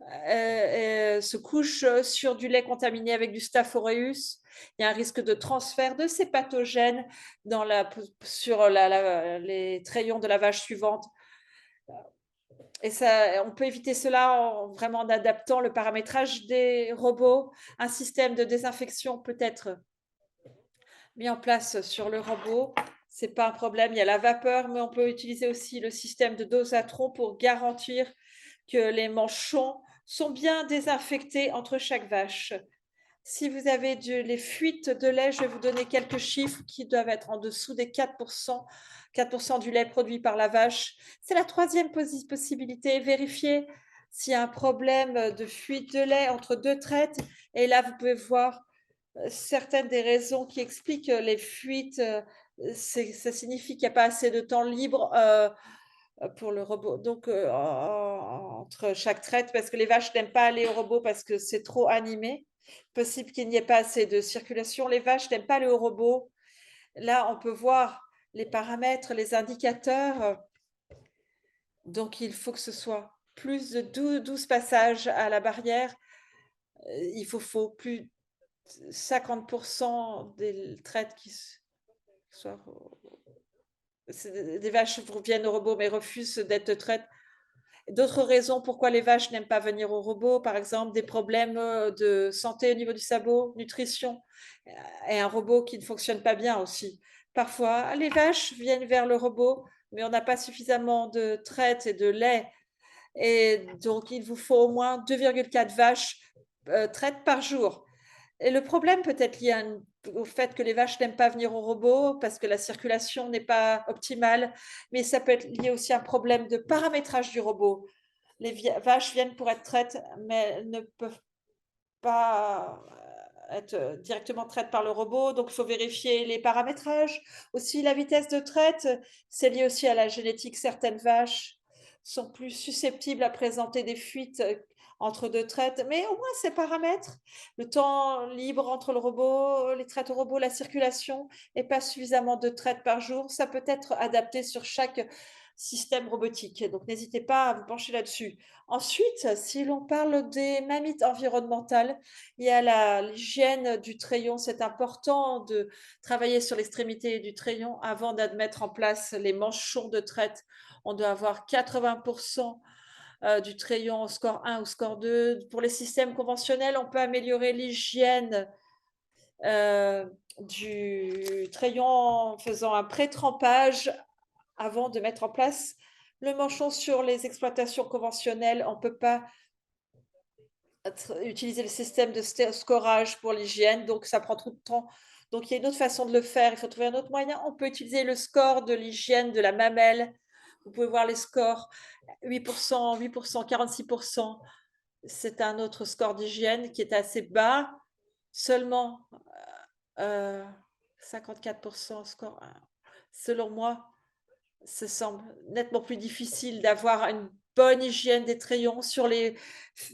se couche sur du lait contaminé avec du Staph aureus, il y a un risque de transfert de ces pathogènes sur les trayons de la vache suivante. Et on peut éviter cela vraiment en adaptant le paramétrage des robots. Un système de désinfection peut être mis en place sur le robot. Ce n'est pas un problème, il y a la vapeur, mais on peut utiliser aussi le système de dosatron pour garantir que les manchons sont bien désinfectés entre chaque vache. Si vous avez les fuites de lait, je vais vous donner quelques chiffres qui doivent être en dessous des 4%, 4% du lait produit par la vache. C'est la troisième possibilité. Vérifiez s'il y a un problème de fuite de lait entre deux traites. Et là, vous pouvez voir certaines des raisons qui expliquent les fuites. Ça signifie qu'il n'y a pas assez de temps libre pour le robot. Donc, entre chaque traite, parce que les vaches n'aiment pas aller au robot parce que c'est trop animé. Possible qu'il n'y ait pas assez de circulation. Les vaches n'aiment pas aller au robot. Là, on peut voir les paramètres, les indicateurs. Donc, il faut que ce soit plus de 12 passages à la barrière. Il faut plus de 50% des traites qui soient. Des vaches viennent au robot mais refusent d'être traites. D'autres raisons pourquoi les vaches n'aiment pas venir au robot, par exemple des problèmes de santé au niveau du sabot, nutrition, et un robot qui ne fonctionne pas bien aussi. Parfois, les vaches viennent vers le robot, mais on n'a pas suffisamment de traite et de lait. Et donc, il vous faut au moins 2,4 vaches traites par jour. Et le problème peut être lié au fait que les vaches n'aiment pas venir au robot parce que la circulation n'est pas optimale, mais ça peut être lié aussi à un problème de paramétrage du robot. Les vaches viennent pour être traites, mais elles ne peuvent pas être directement traites par le robot, donc il faut vérifier les paramétrages. Aussi, la vitesse de traite, c'est lié aussi à la génétique. Certaines vaches sont plus susceptibles à présenter des fuites entre deux traites, mais au moins ces paramètres, le temps libre entre le robot, les traites au robot, la circulation, et pas suffisamment de traites par jour, ça peut être adapté sur chaque système robotique. Donc n'hésitez pas à vous pencher là-dessus. Ensuite, si l'on parle des mammites environnementales, il y a l'hygiène du treillon. C'est important de travailler sur l'extrémité du treillon avant d'admettre en place les manchons de traite. On doit avoir 80% du treillon au score 1 ou score 2. Pour les systèmes conventionnels, on peut améliorer l'hygiène du treillon en faisant un pré-trempage avant de mettre en place le manchon. Sur les exploitations conventionnelles. On ne peut pas utiliser le système de scorage pour l'hygiène, donc ça prend trop de temps. Donc il y a une autre façon de le faire, il faut trouver un autre moyen. On peut utiliser le score de l'hygiène de la mamelle. Vous pouvez voir les scores 8%, 8%, 46%. C'est un autre score d'hygiène qui est assez bas, seulement 54% score. Selon moi, ça semble nettement plus difficile d'avoir une bonne hygiène des trayons sur les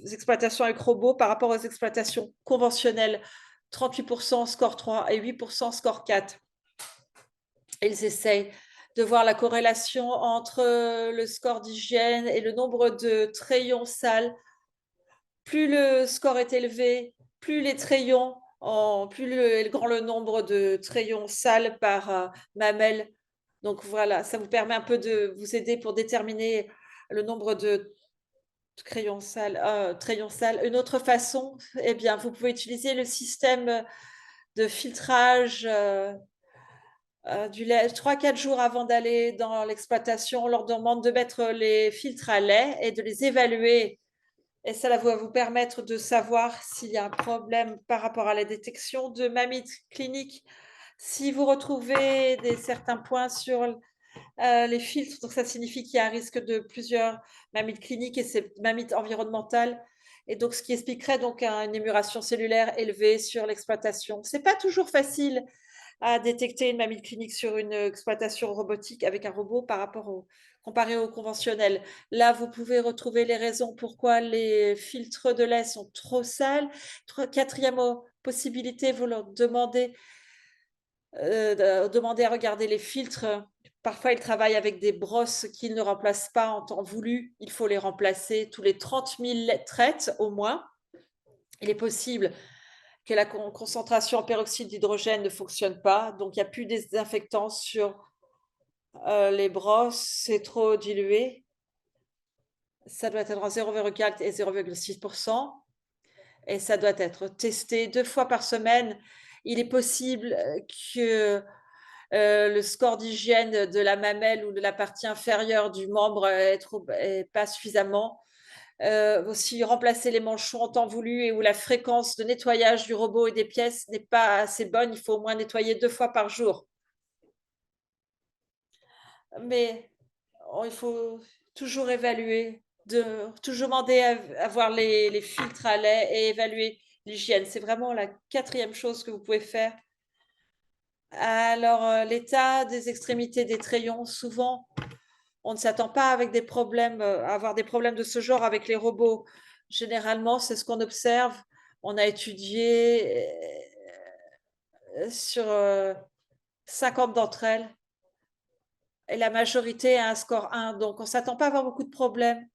exploitations avec robots par rapport aux exploitations conventionnelles. 38% score 3 et 8% score 4. Ils essayent de voir la corrélation entre le score d'hygiène et le nombre de trayons sales. Plus le score est élevé, plus les trayons, plus est grand le nombre de trayons sales par mamelle. Donc voilà, ça vous permet un peu de vous aider pour déterminer le nombre de crayons sales, trayons sales. Une autre façon, eh bien, vous pouvez utiliser le système de filtrage du lait. 3-4 jours avant d'aller dans l'exploitation, on leur demande de mettre les filtres à lait et de les évaluer. Et ça va vous permettre de savoir s'il y a un problème par rapport à la détection de mammites cliniques. Si vous retrouvez certains points sur les filtres, donc ça signifie qu'il y a un risque de plusieurs mammites cliniques et c'est mammites environnementales. Et donc, ce qui expliquerait donc une émulation cellulaire élevée sur l'exploitation. C'est pas toujours facile à détecter une mamite clinique sur une exploitation robotique avec un robot comparé au conventionnel. Là, vous pouvez retrouver les raisons pourquoi les filtres de lait sont trop sales. Quatrième possibilité, vous leur demandez à regarder les filtres. Parfois, ils travaillent avec des brosses qu'ils ne remplacent pas en temps voulu. Il faut les remplacer tous les 30 000 traites au moins. Il est possible que la concentration en peroxyde d'hydrogène ne fonctionne pas, donc il n'y a plus de désinfectant sur les brosses, c'est trop dilué. Ça doit être entre 0,4 et 0,6%. Et ça doit être testé 2 fois par semaine. Il est possible que le score d'hygiène de la mamelle ou de la partie inférieure du membre est pas suffisamment. Aussi remplacer les manchons en temps voulu et où la fréquence de nettoyage du robot et des pièces n'est pas assez bonne. Il faut au moins nettoyer 2 fois par jour. Mais il faut toujours évaluer, toujours demander à voir les filtres à lait et évaluer l'hygiène. C'est vraiment la quatrième chose que vous pouvez faire. Alors, l'état des extrémités des trayons, souvent, on ne s'attend pas avec des problèmes, à avoir des problèmes de ce genre avec les robots. Généralement, c'est ce qu'on observe. On a étudié sur 50 d'entre elles et la majorité a un score 1. Donc, on ne s'attend pas à avoir beaucoup de problèmes.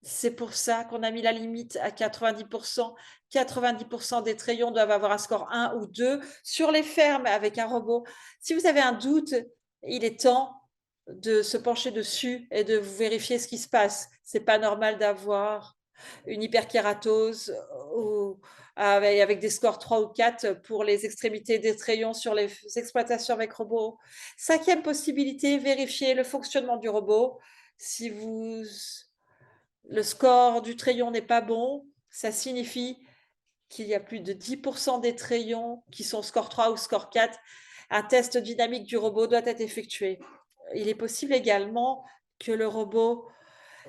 C'est pour ça qu'on a mis la limite à 90%. 90% des trayons doivent avoir un score 1 ou 2 sur les fermes avec un robot. Si vous avez un doute, il est temps de se pencher dessus et de vous vérifier ce qui se passe. C'est pas normal d'avoir une hyperkératose ou avec des scores 3 ou 4 pour les extrémités des trayons sur les exploitations avec robot. Cinquième possibilité, vérifier le fonctionnement du robot. Si le score du trayon n'est pas bon, ça signifie qu'il y a plus de 10% des trayons qui sont score 3 ou score 4. Un test dynamique du robot doit être effectué. Il est possible également que le robot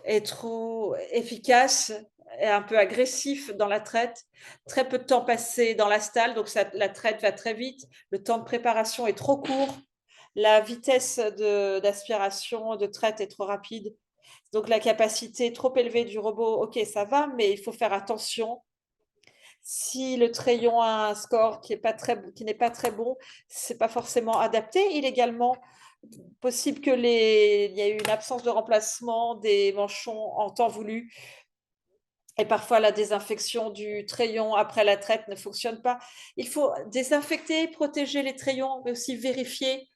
est trop efficace et un peu agressif dans la traite. Très peu de temps passé dans la stalle, donc la traite va très vite. Le temps de préparation est trop court. La vitesse d'aspiration, de traite est trop rapide. Donc la capacité trop élevée du robot, ok, ça va, mais il faut faire attention. Si le trayon a un score qui n'est pas très bon, c'est pas forcément adapté. Il est également possible il y ait eu une absence de remplacement des manchons en temps voulu. Et parfois, la désinfection du trayon après la traite ne fonctionne pas. Il faut désinfecter, protéger les trayons, mais aussi vérifier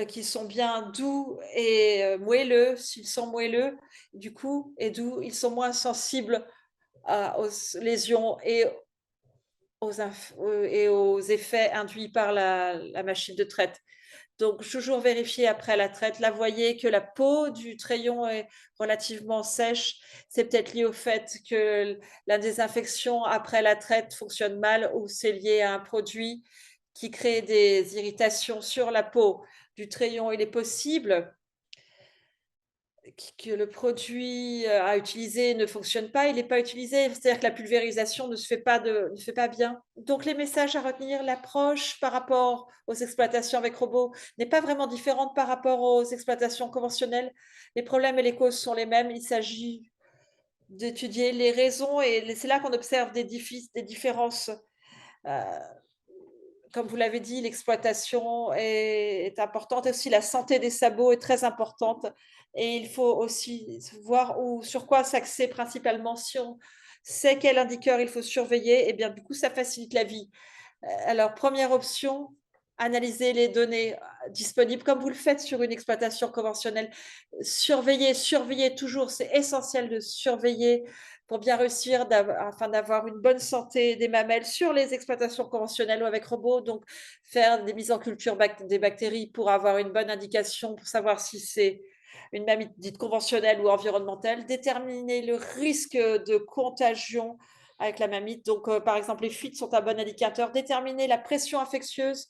qu'ils sont bien doux et moelleux. S'ils sont moelleux, du coup, et doux, ils sont moins sensibles aux lésions et aux effets induits par la machine de traite. Donc, toujours vérifier après la traite. Là, vous voyez que la peau du trayon est relativement sèche. C'est peut-être lié au fait que la désinfection après la traite fonctionne mal ou c'est lié à un produit qui crée des irritations sur la peau du trayon. Il est possible que le produit à utiliser ne fonctionne pas, il n'est pas utilisé, c'est-à-dire que la pulvérisation ne fait pas bien. Donc les messages à retenir, l'approche par rapport aux exploitations avec robots n'est pas vraiment différente par rapport aux exploitations conventionnelles. Les problèmes et les causes sont les mêmes. Il s'agit d'étudier les raisons et c'est là qu'on observe des différences. Euh, Comme vous l'avez dit, l'exploitation est importante. Aussi, la santé des sabots est très importante. Et il faut aussi voir sur quoi s'axer principalement. Si on sait quel indicateur il faut surveiller, et bien du coup, ça facilite la vie. Alors, première option, analyser les données disponibles comme vous le faites sur une exploitation conventionnelle. Surveiller toujours, c'est essentiel de surveiller pour bien réussir afin d'avoir une bonne santé des mamelles sur les exploitations conventionnelles ou avec robots. Donc, faire des mises en culture des bactéries pour avoir une bonne indication, pour savoir si c'est une mamite dite conventionnelle ou environnementale. Déterminer le risque de contagion avec la mamite. Donc, par exemple, les fuites sont un bon indicateur. Déterminer la pression infectieuse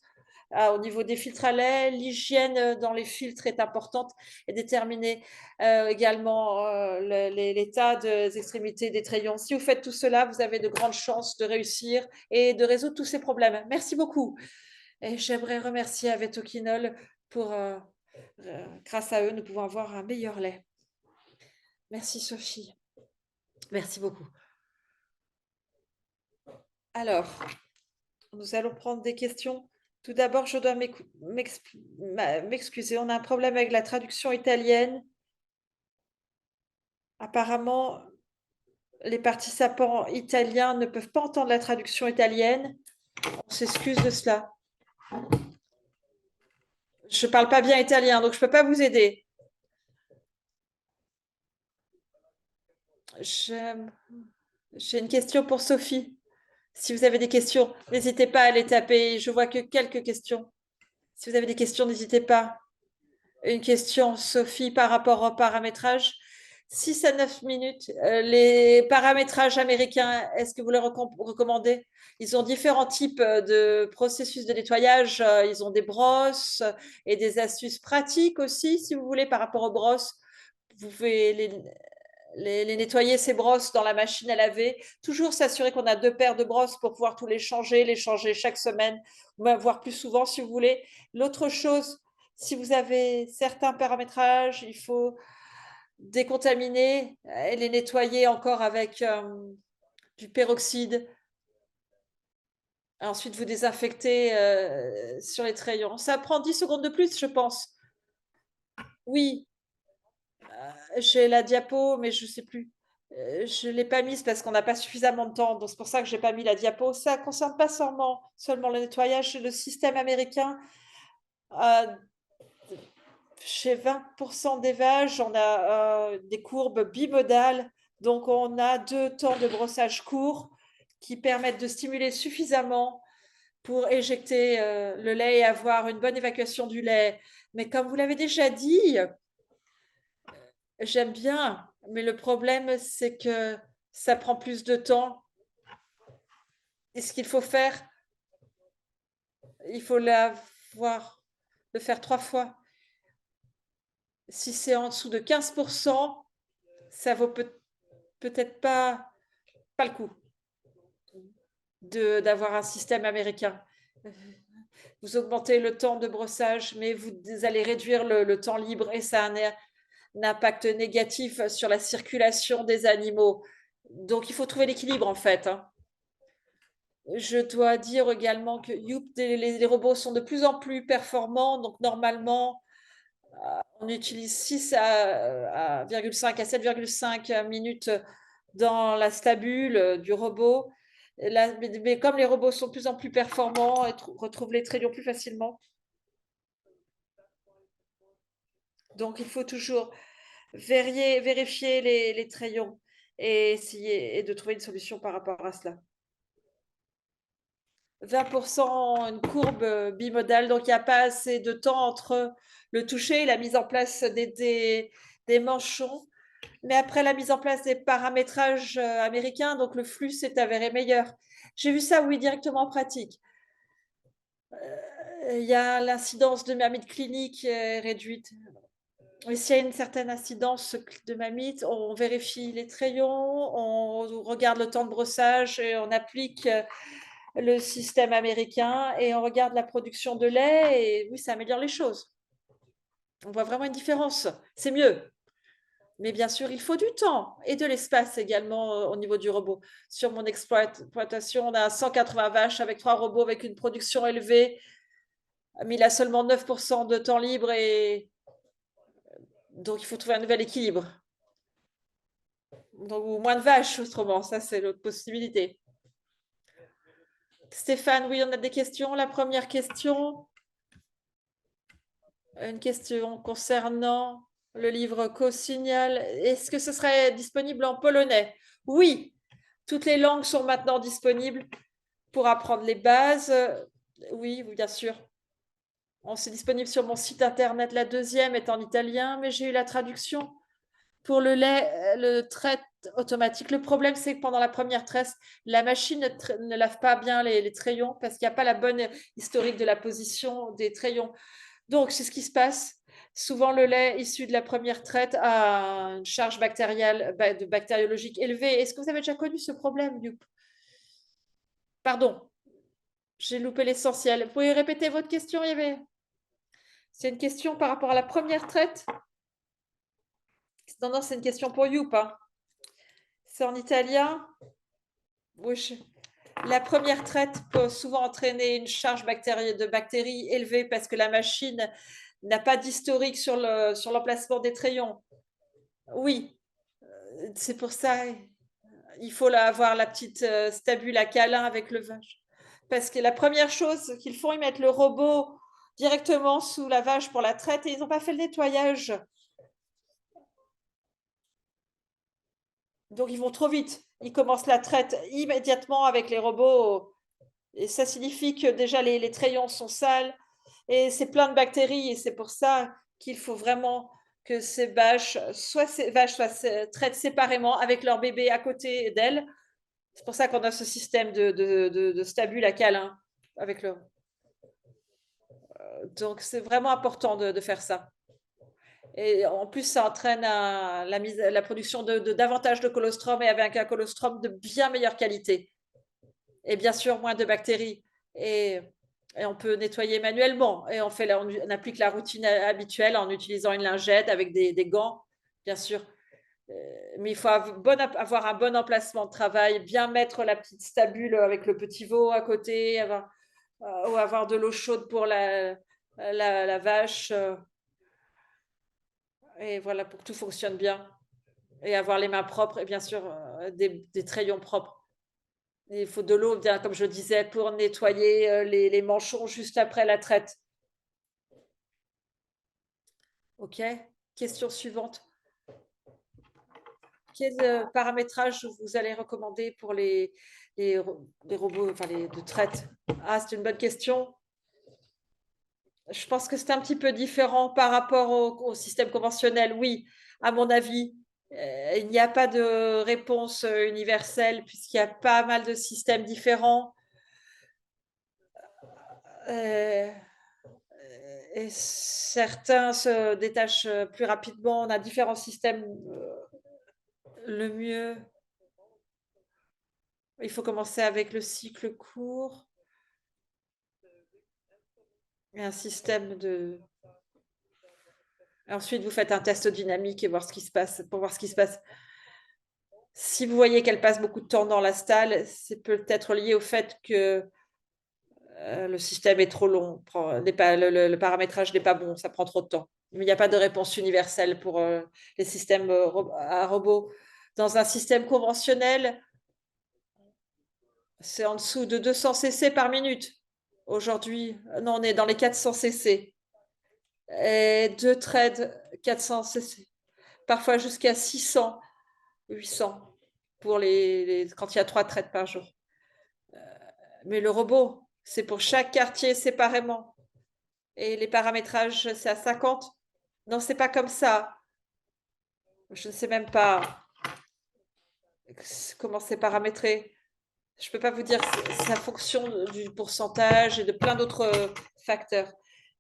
au niveau des filtres à lait, l'hygiène dans les filtres est importante et déterminer également l'état des extrémités des trayons. Si vous faites tout cela, vous avez de grandes chances de réussir et de résoudre tous ces problèmes. Merci beaucoup. Et j'aimerais remercier Avetoquinol pour, grâce à eux, nous pouvons avoir un meilleur lait. Merci Sophie. Merci beaucoup. Alors, nous allons prendre des questions. Tout d'abord, je dois m'excuser. On a un problème avec la traduction italienne. Apparemment, les participants italiens ne peuvent pas entendre la traduction italienne. On s'excuse de cela. Je ne parle pas bien italien, donc je ne peux pas vous aider. J'ai une question pour Sophie. Si vous avez des questions, n'hésitez pas à les taper. Je vois que quelques questions. Si vous avez des questions, n'hésitez pas. Une question, Sophie, par rapport au paramétrage. 6 à 9 minutes. Les paramétrages américains, est-ce que vous les recommandez? Ils ont différents types de processus de nettoyage. Ils ont des brosses et des astuces pratiques aussi, si vous voulez, par rapport aux brosses. Vous pouvez les nettoyer, ces brosses, dans la machine à laver. Toujours s'assurer qu'on a 2 paires de brosses pour pouvoir tous les changer chaque semaine, voire plus souvent si vous voulez. L'autre chose, si vous avez certains paramétrages, il faut décontaminer et les nettoyer encore avec du peroxyde. Ensuite, vous désinfectez sur les crayons. Ça prend 10 secondes de plus, je pense. Oui, j'ai la diapo, mais je ne sais plus. Je ne l'ai pas mise parce qu'on n'a pas suffisamment de temps. Donc, c'est pour ça que je n'ai pas mis la diapo. Ça ne concerne pas seulement le nettoyage. Le système américain, chez 20% des vaches, on a des courbes bimodales. Donc, on a 2 temps de brossage courts qui permettent de stimuler suffisamment pour éjecter le lait et avoir une bonne évacuation du lait. Mais comme vous l'avez déjà dit, j'aime bien, mais le problème, c'est que ça prend plus de temps. Et ce qu'il faut faire, il faut le faire 3 fois. Si c'est en dessous de 15%, ça vaut peut-être pas le coup d'avoir un système américain. Vous augmentez le temps de brossage, mais vous allez réduire le temps libre et ça a un impact négatif sur la circulation des animaux. Donc, il faut trouver l'équilibre en fait. Je dois dire également que les robots sont de plus en plus performants. Donc, normalement, on utilise 6 à 7,5 minutes dans la stabule du robot. Mais comme les robots sont de plus en plus performants et retrouvent les trayons plus facilement, donc il faut toujours vérifier les trayons et essayer de trouver une solution par rapport à cela. 20%, une courbe bimodale, donc il n'y a pas assez de temps entre le toucher et la mise en place des manchons. Mais après la mise en place des paramétrages américains, donc le flux s'est avéré meilleur. J'ai vu ça, oui, directement en pratique. Il y a l'incidence de mammites cliniques réduite. Et s'il y a une certaine incidence de mammites, on vérifie les trayons, on regarde le temps de brossage et on applique le système américain et on regarde la production de lait et oui, ça améliore les choses. On voit vraiment une différence. C'est mieux. Mais bien sûr, il faut du temps et de l'espace également au niveau du robot. Sur mon exploitation, on a 180 vaches avec 3 robots avec une production élevée, mais il a seulement 9% de temps libre et donc il faut trouver un nouvel équilibre. Donc, ou moins de vaches, autrement, ça c'est l'autre possibilité. Stéphane, oui, on a des questions. La première question, une question concernant le livre Co-Signal. Est-ce que ce serait disponible en polonais? Oui, toutes les langues sont maintenant disponibles pour apprendre les bases. Oui, bien sûr. C'est disponible sur mon site internet. La deuxième est en italien, mais j'ai eu la traduction pour le lait, le trait automatique. Le problème, c'est que pendant la première tresse, la machine ne lave pas bien les trayons parce qu'il n'y a pas la bonne historique de la position des trayons. Donc, c'est ce qui se passe. Souvent, le lait issu de la première traite a une charge bactériologique élevée. Est-ce que vous avez déjà connu ce problème, Youp? Pardon, j'ai loupé l'essentiel. Vous pouvez répéter votre question, il y avait... C'est une question par rapport à la première traite? Non, non, c'est une question pour Youp. Hein. C'est en italien? Oui. La première traite peut souvent entraîner une charge de bactéries élevée parce que la machine n'a pas d'historique sur l'emplacement des trayons. Oui, c'est pour ça il faut avoir la petite stabule à câlin avec le vache. Parce que la première chose qu'ils font, ils mettent le robot directement sous la vache pour la traite et ils n'ont pas fait le nettoyage. Donc ils vont trop vite. Ils commencent la traite immédiatement avec les robots. Et ça signifie que déjà les trayons sont sales et c'est plein de bactéries. Et c'est pour ça qu'il faut vraiment que soit ces vaches traitent séparément avec leur bébé à côté d'elles. C'est pour ça qu'on a ce système de stabule à câlin avec le. Donc c'est vraiment important de faire ça. Et en plus, ça entraîne la production de davantage de colostrum et avec un colostrum de bien meilleure qualité. Et bien sûr, moins de bactéries. Et, et on peut nettoyer manuellement. Et on applique la routine habituelle en utilisant une lingette avec des gants, bien sûr. Mais il faut avoir un bon emplacement de travail, bien mettre la petite stabule avec le petit veau à côté, ou avoir de l'eau chaude pour la vache. Et voilà, pour que tout fonctionne bien. Et avoir les mains propres et bien sûr des trayons propres. Et il faut de l'eau, bien comme je disais, pour nettoyer les manchons juste après la traite. OK. Question suivante. Quel paramétrage vous allez recommander pour les robots de traite? Ah, c'est une bonne question. Je pense que c'est un petit peu différent par rapport au système conventionnel. Oui, à mon avis, il n'y a pas de réponse universelle puisqu'il y a pas mal de systèmes différents. Euh, et certains se détachent plus rapidement. On a différents systèmes. Le mieux, il faut commencer avec le cycle court et un système de. Et ensuite, vous faites un test dynamique et voir ce qui se passe pour voir ce qui se passe. Si vous voyez qu'elle passe beaucoup de temps dans la stalle, c'est peut-être lié au fait que le système est trop long, le paramétrage n'est pas bon, ça prend trop de temps. Mais il n'y a pas de réponse universelle pour les systèmes à robots. Dans un système conventionnel, c'est en dessous de 200 cc par minute. Aujourd'hui, non, on est dans les 400 cc. Et deux trades, 400 cc. Parfois jusqu'à 600, 800 pour quand il y a 3 trades par jour. Mais le robot, c'est pour chaque quartier séparément. Et les paramétrages, c'est à 50. Non, c'est pas comme ça. Je ne sais même pas comment c'est paramétré. Je ne peux pas vous dire, c'est en fonction du pourcentage et de plein d'autres facteurs.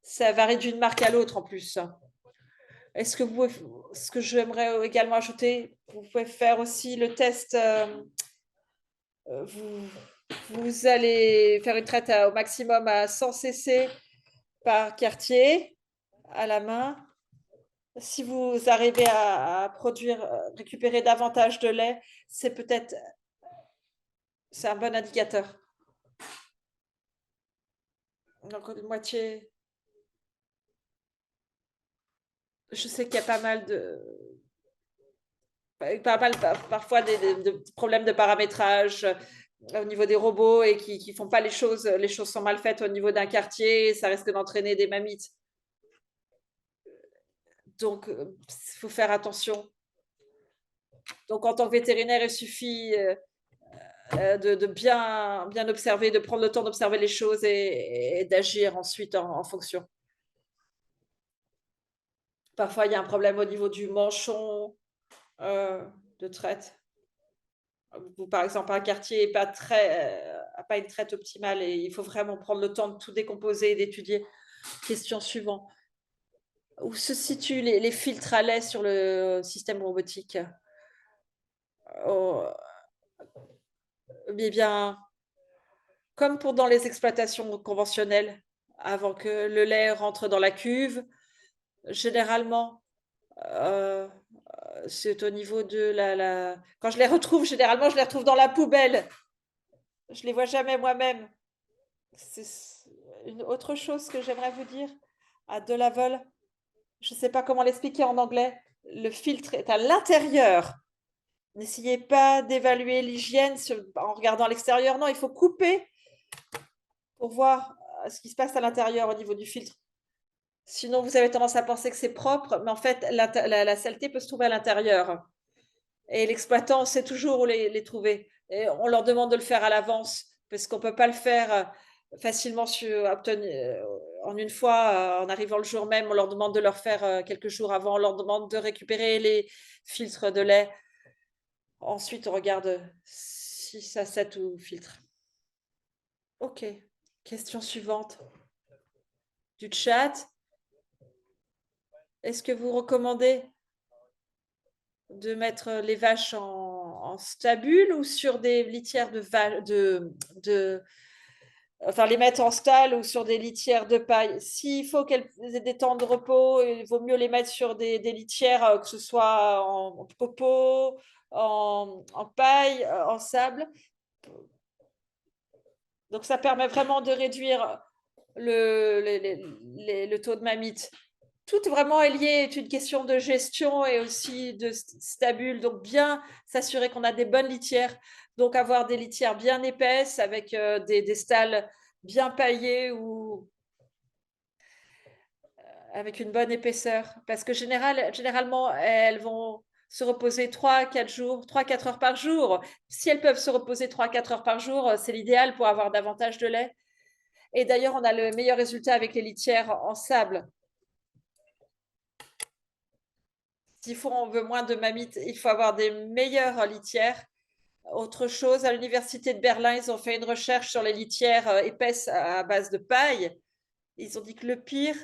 Ça varie d'une marque à l'autre en plus. Est-ce que ce que j'aimerais également ajouter, vous pouvez faire aussi le test. Vous, vous allez faire une traite au maximum à 100 cc par quartier à la main. Si vous arrivez à produire, récupérer davantage de lait, c'est un bon indicateur. Donc, une moitié. Je sais qu'il y a parfois de problèmes de paramétrage au niveau des robots et qui font pas les choses sont mal faites au niveau d'un quartier, ça risque d'entraîner des mammites. Donc, il faut faire attention. Donc, en tant que vétérinaire, il suffit de bien observer, de prendre le temps d'observer les choses et d'agir ensuite en fonction. Parfois, il y a un problème au niveau du manchon de traite. Par exemple, un quartier n'a pas une traite optimale et il faut vraiment prendre le temps de tout décomposer et d'étudier. Question suivante. Où se situent les filtres à lait sur le système robotique? Oh, eh bien, comme pour dans les exploitations conventionnelles, avant que le lait rentre dans la cuve, généralement, euh, c'est au niveau de Quand je les retrouve, généralement, je les retrouve dans la poubelle. Je les vois jamais moi-même. C'est une autre chose que j'aimerais vous dire à de la vol. Je ne sais pas comment l'expliquer en anglais. Le filtre est à l'intérieur. N'essayez pas d'évaluer l'hygiène en regardant l'extérieur. Non, il faut couper pour voir ce qui se passe à l'intérieur au niveau du filtre. Sinon, vous avez tendance à penser que c'est propre, mais en fait, la saleté peut se trouver à l'intérieur. Et l'exploitant sait toujours où les trouver. Et on leur demande de le faire à l'avance, parce qu'on ne peut pas le faire facilement en une fois, en arrivant le jour même, on leur demande de leur faire quelques jours avant, on leur demande de récupérer les filtres de lait. Ensuite, on regarde 6 à 7 ou filtres. Ok. Question suivante du chat. Est-ce que vous recommandez de mettre les vaches en stabule ou sur des litières enfin les mettre en stall ou sur des litières de paille? S'il faut qu'elles aient des temps de repos, il vaut mieux les mettre sur des litières, que ce soit en copeaux, en paille, en sable. Donc ça permet vraiment de réduire le taux de mammites. Tout vraiment est lié, est une question de gestion et aussi de stabule. Donc bien s'assurer qu'on a des bonnes litières. Donc avoir des litières bien épaisses avec des stalles bien paillées ou avec une bonne épaisseur. Parce que généralement, elles vont se reposer 3-4 jours, 3-4 heures par jour. Si elles peuvent se reposer 3-4 heures par jour, c'est l'idéal pour avoir davantage de lait. Et d'ailleurs, on a le meilleur résultat avec les litières en sable. S'il faut, on veut moins de mammites, il faut avoir des meilleures litières. Autre chose, à l'université de Berlin, ils ont fait une recherche sur les litières épaisses à base de paille. Ils ont dit que le pire,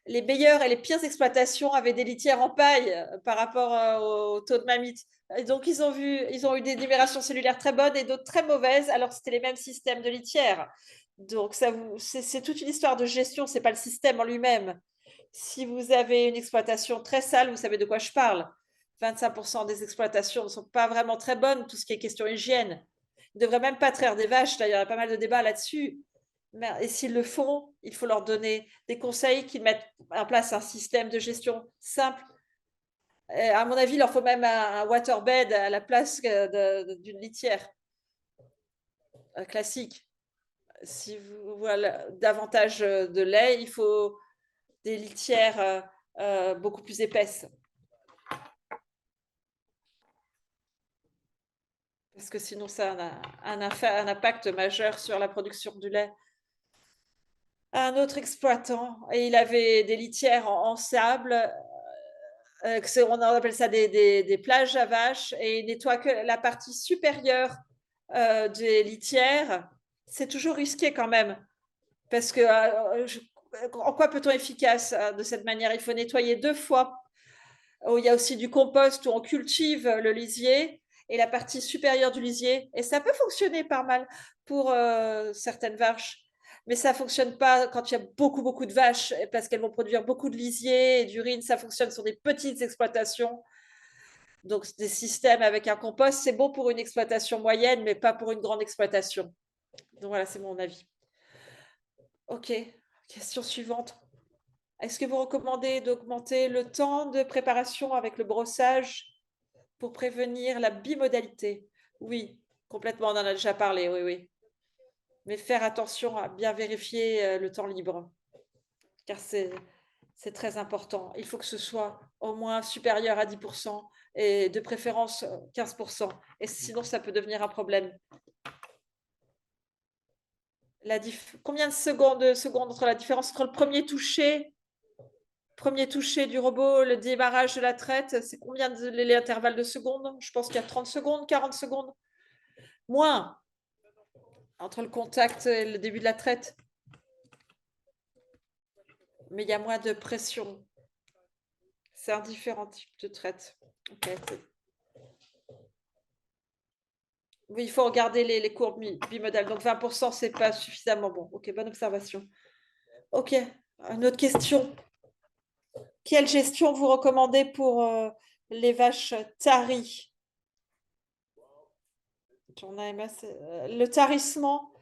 les meilleures et les pires exploitations avaient des litières en paille par rapport au taux de mammites. Et donc, ils ont eu des numérations cellulaires très bonnes et d'autres très mauvaises, alors que c'était les mêmes systèmes de litières. Donc, c'est toute une histoire de gestion, c'est pas le système en lui-même. Si vous avez une exploitation très sale, vous savez de quoi je parle. 25% des exploitations ne sont pas vraiment très bonnes, tout ce qui est question hygiène. Ils ne devraient même pas traire des vaches, d'ailleurs, il y a pas mal de débats là-dessus. Et s'ils le font, il faut leur donner des conseils, qu'ils mettent en place un système de gestion simple. À mon avis, il leur faut même un waterbed à la place d'une litière classique. Si vous voulez davantage de lait, il faut des litières beaucoup plus épaisses. Parce que sinon, ça a un impact majeur sur la production du lait. Un autre exploitant, et il avait des litières en sable, on appelle ça des plages à vaches, et il nettoie que la partie supérieure des litières. C'est toujours risqué quand même, parce que en quoi peut-on être efficace de cette manière? Il faut nettoyer 2 fois. Il y a aussi du compost où on cultive le lisier et la partie supérieure du lisier. Et ça peut fonctionner pas mal pour certaines vaches. Mais ça ne fonctionne pas quand il y a beaucoup, beaucoup de vaches parce qu'elles vont produire beaucoup de lisier et d'urine. Ça fonctionne sur des petites exploitations. Donc, des systèmes avec un compost, c'est bon pour une exploitation moyenne, mais pas pour une grande exploitation. Donc, voilà, c'est mon avis. OK. Question suivante. Est-ce que vous recommandez d'augmenter le temps de préparation avec le brossage pour prévenir la bimodalité? Oui, complètement, on en a déjà parlé, oui, oui. Mais faire attention à bien vérifier le temps libre, car c'est très important. Il faut que ce soit au moins supérieur à 10% et de préférence 15%. Et sinon, ça peut devenir un problème. Combien de secondes entre la différence entre le premier toucher du robot, le démarrage de la traite, c'est combien l'intervalle de secondes? Je pense qu'il y a 30 secondes, 40 secondes. Moins entre le contact et le début de la traite. Mais il y a moins de pression. C'est un différent type de traite. Okay. Oui, il faut regarder les courbes bimodales. Donc 20%, c'est pas suffisamment bon. Ok, bonne observation. Ok, une autre question. Quelle gestion vous recommandez pour les vaches taries? Le tarissement,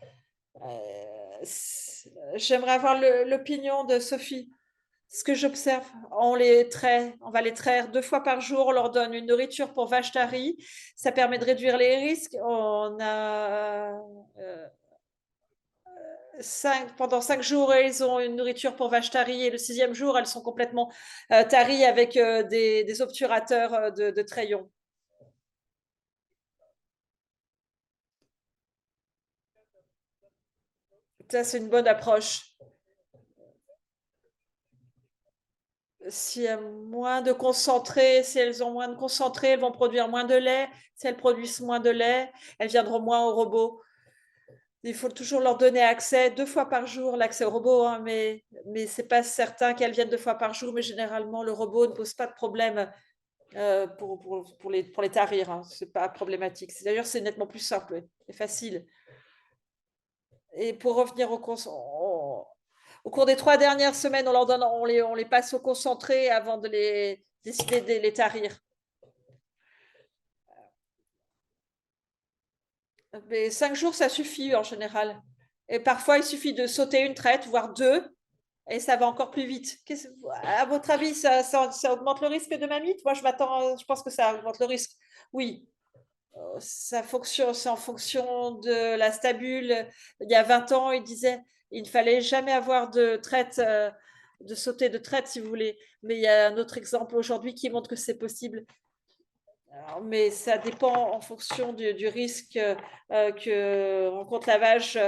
j'aimerais avoir l'opinion de Sophie. Ce que j'observe, on va les traire 2 fois par jour, on leur donne une nourriture pour vaches taries, ça permet de réduire les risques. On a pendant 5 jours, ils ont une nourriture pour vaches taries et le 6e jour, elles sont complètement taries avec des obturateurs de trayons. Ça, c'est une bonne approche. Si elles ont moins de concentré, si elles ont moins de concentré, elles vont produire moins de lait. Si elles produisent moins de lait, elles viendront moins au robot. Il faut toujours leur donner accès 2 fois par jour, l'accès au robot, hein, mais ce n'est pas certain qu'elles viennent 2 fois par jour, mais généralement, le robot ne pose pas de problème pour les tarir. Hein. Ce n'est pas problématique. D'ailleurs, c'est nettement plus simple et facile. Et pour revenir au cours des 3 dernières semaines, on les passe au concentré avant de décider de les tarir. Mais 5 jours, ça suffit en général. Et parfois, il suffit de sauter une traite, voire 2, et ça va encore plus vite. À votre avis, ça augmente le risque de mamite? Moi, je pense que ça augmente le risque. Oui, c'est en fonction de la stabule. Il y a 20 ans, il disait il ne fallait jamais avoir de traite, de sauter de traite, si vous voulez. Mais il y a un autre exemple aujourd'hui qui montre que c'est possible. Alors, mais ça dépend en fonction du risque que rencontre la vache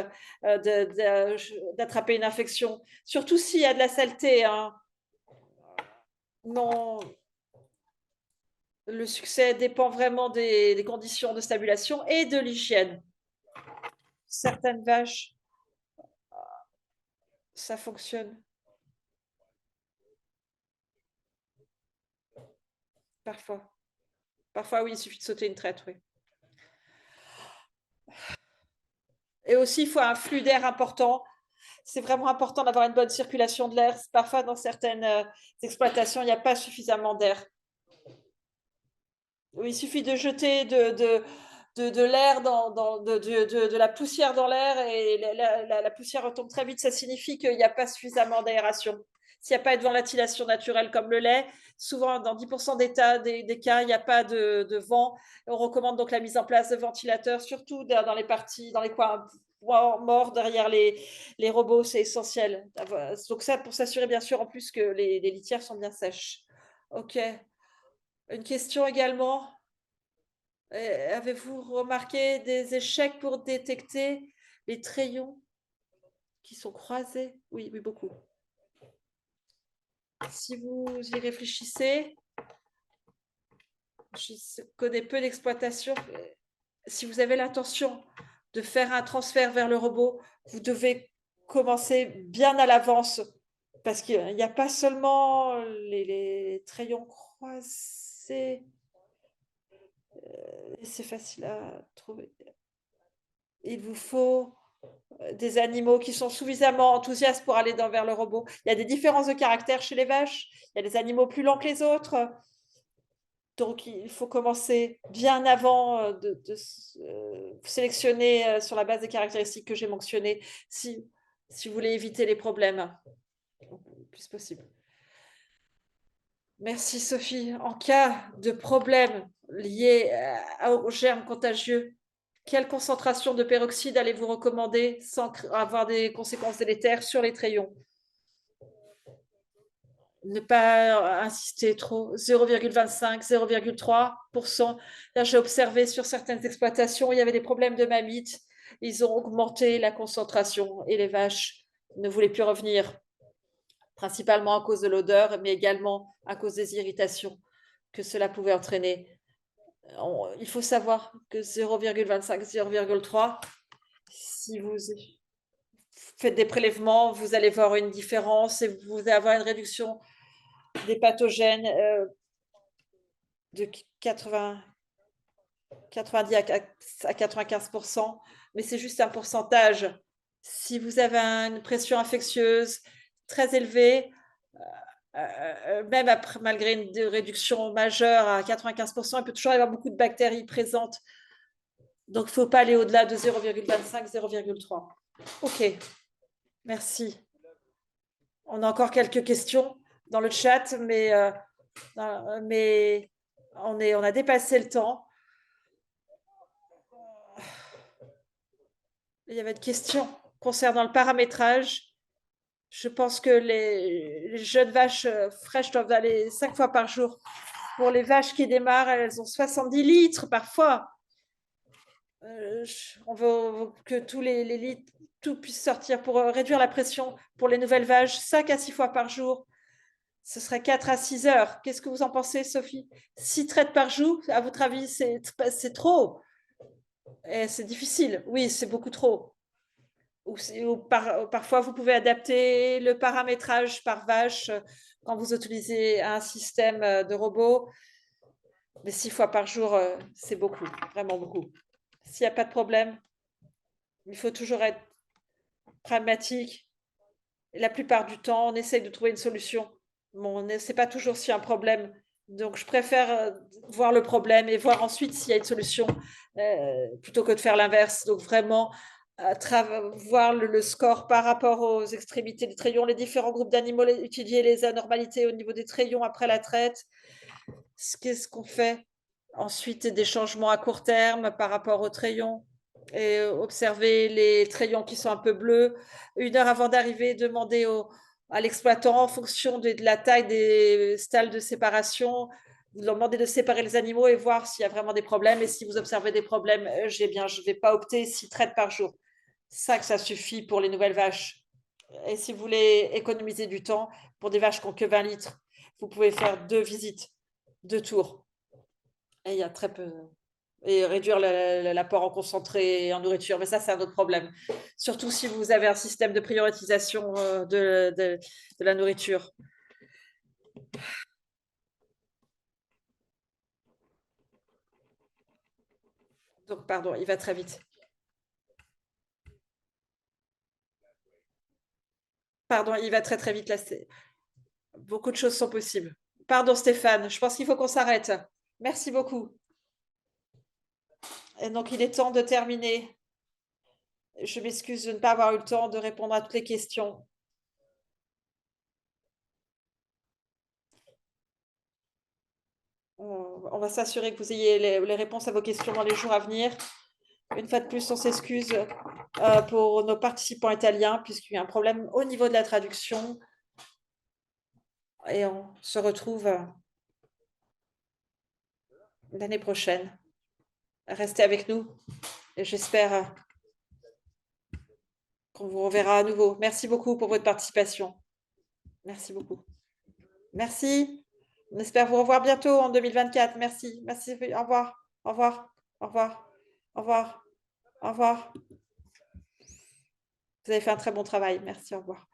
d'attraper une infection. Surtout s'il y a de la saleté. Hein. Non, le succès dépend vraiment des conditions de stabulation et de l'hygiène. Certaines vaches, ça fonctionne. Parfois. Parfois, oui, il suffit de sauter une traite, oui. Et aussi, il faut un flux d'air important. C'est vraiment important d'avoir une bonne circulation de l'air. Parfois, dans certaines exploitations, il n'y a pas suffisamment d'air. Oui, il suffit de jeter de l'air, de la poussière dans l'air et la poussière retombe très vite. Ça signifie qu'il n'y a pas suffisamment d'aération. S'il n'y a pas de ventilation naturelle comme le lait, souvent dans 10% des cas, il n'y a pas de vent. On recommande donc la mise en place de ventilateurs, surtout dans les coins morts derrière les robots, c'est essentiel. Donc ça, pour s'assurer bien sûr en plus que les litières sont bien sèches. Ok. Une question également. Avez-vous remarqué des échecs pour détecter les trayons qui sont croisés? Oui, oui, beaucoup. Si vous y réfléchissez, je connais peu d'exploitations. Si vous avez l'intention de faire un transfert vers le robot, vous devez commencer bien à l'avance parce qu'il n'y a pas seulement les trayons croisés. C'est facile à trouver. Il vous faut des animaux qui sont suffisamment enthousiastes pour aller vers le robot. Il y a des différences de caractère chez les vaches. Il y a des animaux plus lents que les autres. Donc, il faut commencer bien avant de sélectionner sur la base des caractéristiques que j'ai mentionnées si vous voulez éviter les problèmes le plus possible. Merci Sophie. En cas de problème lié aux germes contagieux, quelle concentration de peroxyde allez-vous recommander sans avoir des conséquences délétères sur les trayons? Ne pas insister trop, 0,25, 0,3%. Là, j'ai observé sur certaines exploitations, il y avait des problèmes de mammites. Ils ont augmenté la concentration et les vaches ne voulaient plus revenir, principalement à cause de l'odeur, mais également à cause des irritations que cela pouvait entraîner. Il faut savoir que 0,25, 0,3, si vous faites des prélèvements, vous allez voir une différence et vous allez avoir une réduction des pathogènes de 90 à 95%, mais c'est juste un pourcentage. Si vous avez une pression infectieuse très élevée, même après, malgré une réduction majeure à 95%, il peut toujours y avoir beaucoup de bactéries présentes. Donc, il ne faut pas aller au-delà de 0,25, 0,3. OK, merci. On a encore quelques questions dans le chat, mais on a dépassé le temps. Il y avait une question concernant le paramétrage. Je pense que les jeunes vaches fraîches doivent aller 5 fois par jour. Pour les vaches qui démarrent, elles ont 70 litres parfois. On veut que tous les lits, tout puisse sortir pour réduire la pression pour les nouvelles vaches, 5 à 6 fois par jour. Ce serait 4 à 6 heures. Qu'est-ce que vous en pensez, Sophie? 6 traites par jour, à votre avis, c'est trop? C'est difficile. Oui, c'est beaucoup trop. Parfois, vous pouvez adapter le paramétrage par vache quand vous utilisez un système de robot. Mais 6 fois par jour, c'est beaucoup, vraiment beaucoup. S'il n'y a pas de problème, il faut toujours être pragmatique. Et la plupart du temps, on essaye de trouver une solution. Bon, on ne sait pas toujours s'il y a un problème. Donc, je préfère voir le problème et voir ensuite s'il y a une solution plutôt que de faire l'inverse. Donc, vraiment, voir le score par rapport aux extrémités des trayons, les différents groupes d'animaux, étudier les anormalités au niveau des trayons après la traite. Qu'est-ce qu'on fait? Ensuite, des changements à court terme par rapport aux trayons et observer les trayons qui sont un peu bleus. 1 heure avant d'arriver, demander à l'exploitant en fonction de la taille des stalles de séparation, vous leur demander de séparer les animaux et voir s'il y a vraiment des problèmes. Et si vous observez des problèmes, je ne vais pas opter 6 traites par jour. 5, ça suffit pour les nouvelles vaches. Et si vous voulez économiser du temps, pour des vaches qui n'ont que 20 litres, vous pouvez faire 2 visites, 2 tours. Et il y a très peu. Et réduire l'apport en concentré et en nourriture. Mais ça, c'est un autre problème. Surtout si vous avez un système de priorisation de la nourriture. Donc, pardon, il va très vite. Pardon, il va très très vite là. Beaucoup de choses sont possibles. Pardon Stéphane, je pense qu'il faut qu'on s'arrête. Merci beaucoup. Et donc, il est temps de terminer. Je m'excuse de ne pas avoir eu le temps de répondre à toutes les questions. On va s'assurer que vous ayez les réponses à vos questions dans les jours à venir. Une fois de plus, on s'excuse pour nos participants italiens, puisqu'il y a un problème au niveau de la traduction. Et on se retrouve l'année prochaine. Restez avec nous et j'espère qu'on vous reverra à nouveau. Merci beaucoup pour votre participation. Merci beaucoup. Merci. On espère vous revoir bientôt en 2024. Merci. Merci. Au revoir. Au revoir. Au revoir. Au revoir. Au revoir. Vous avez fait un très bon travail. Merci. Au revoir.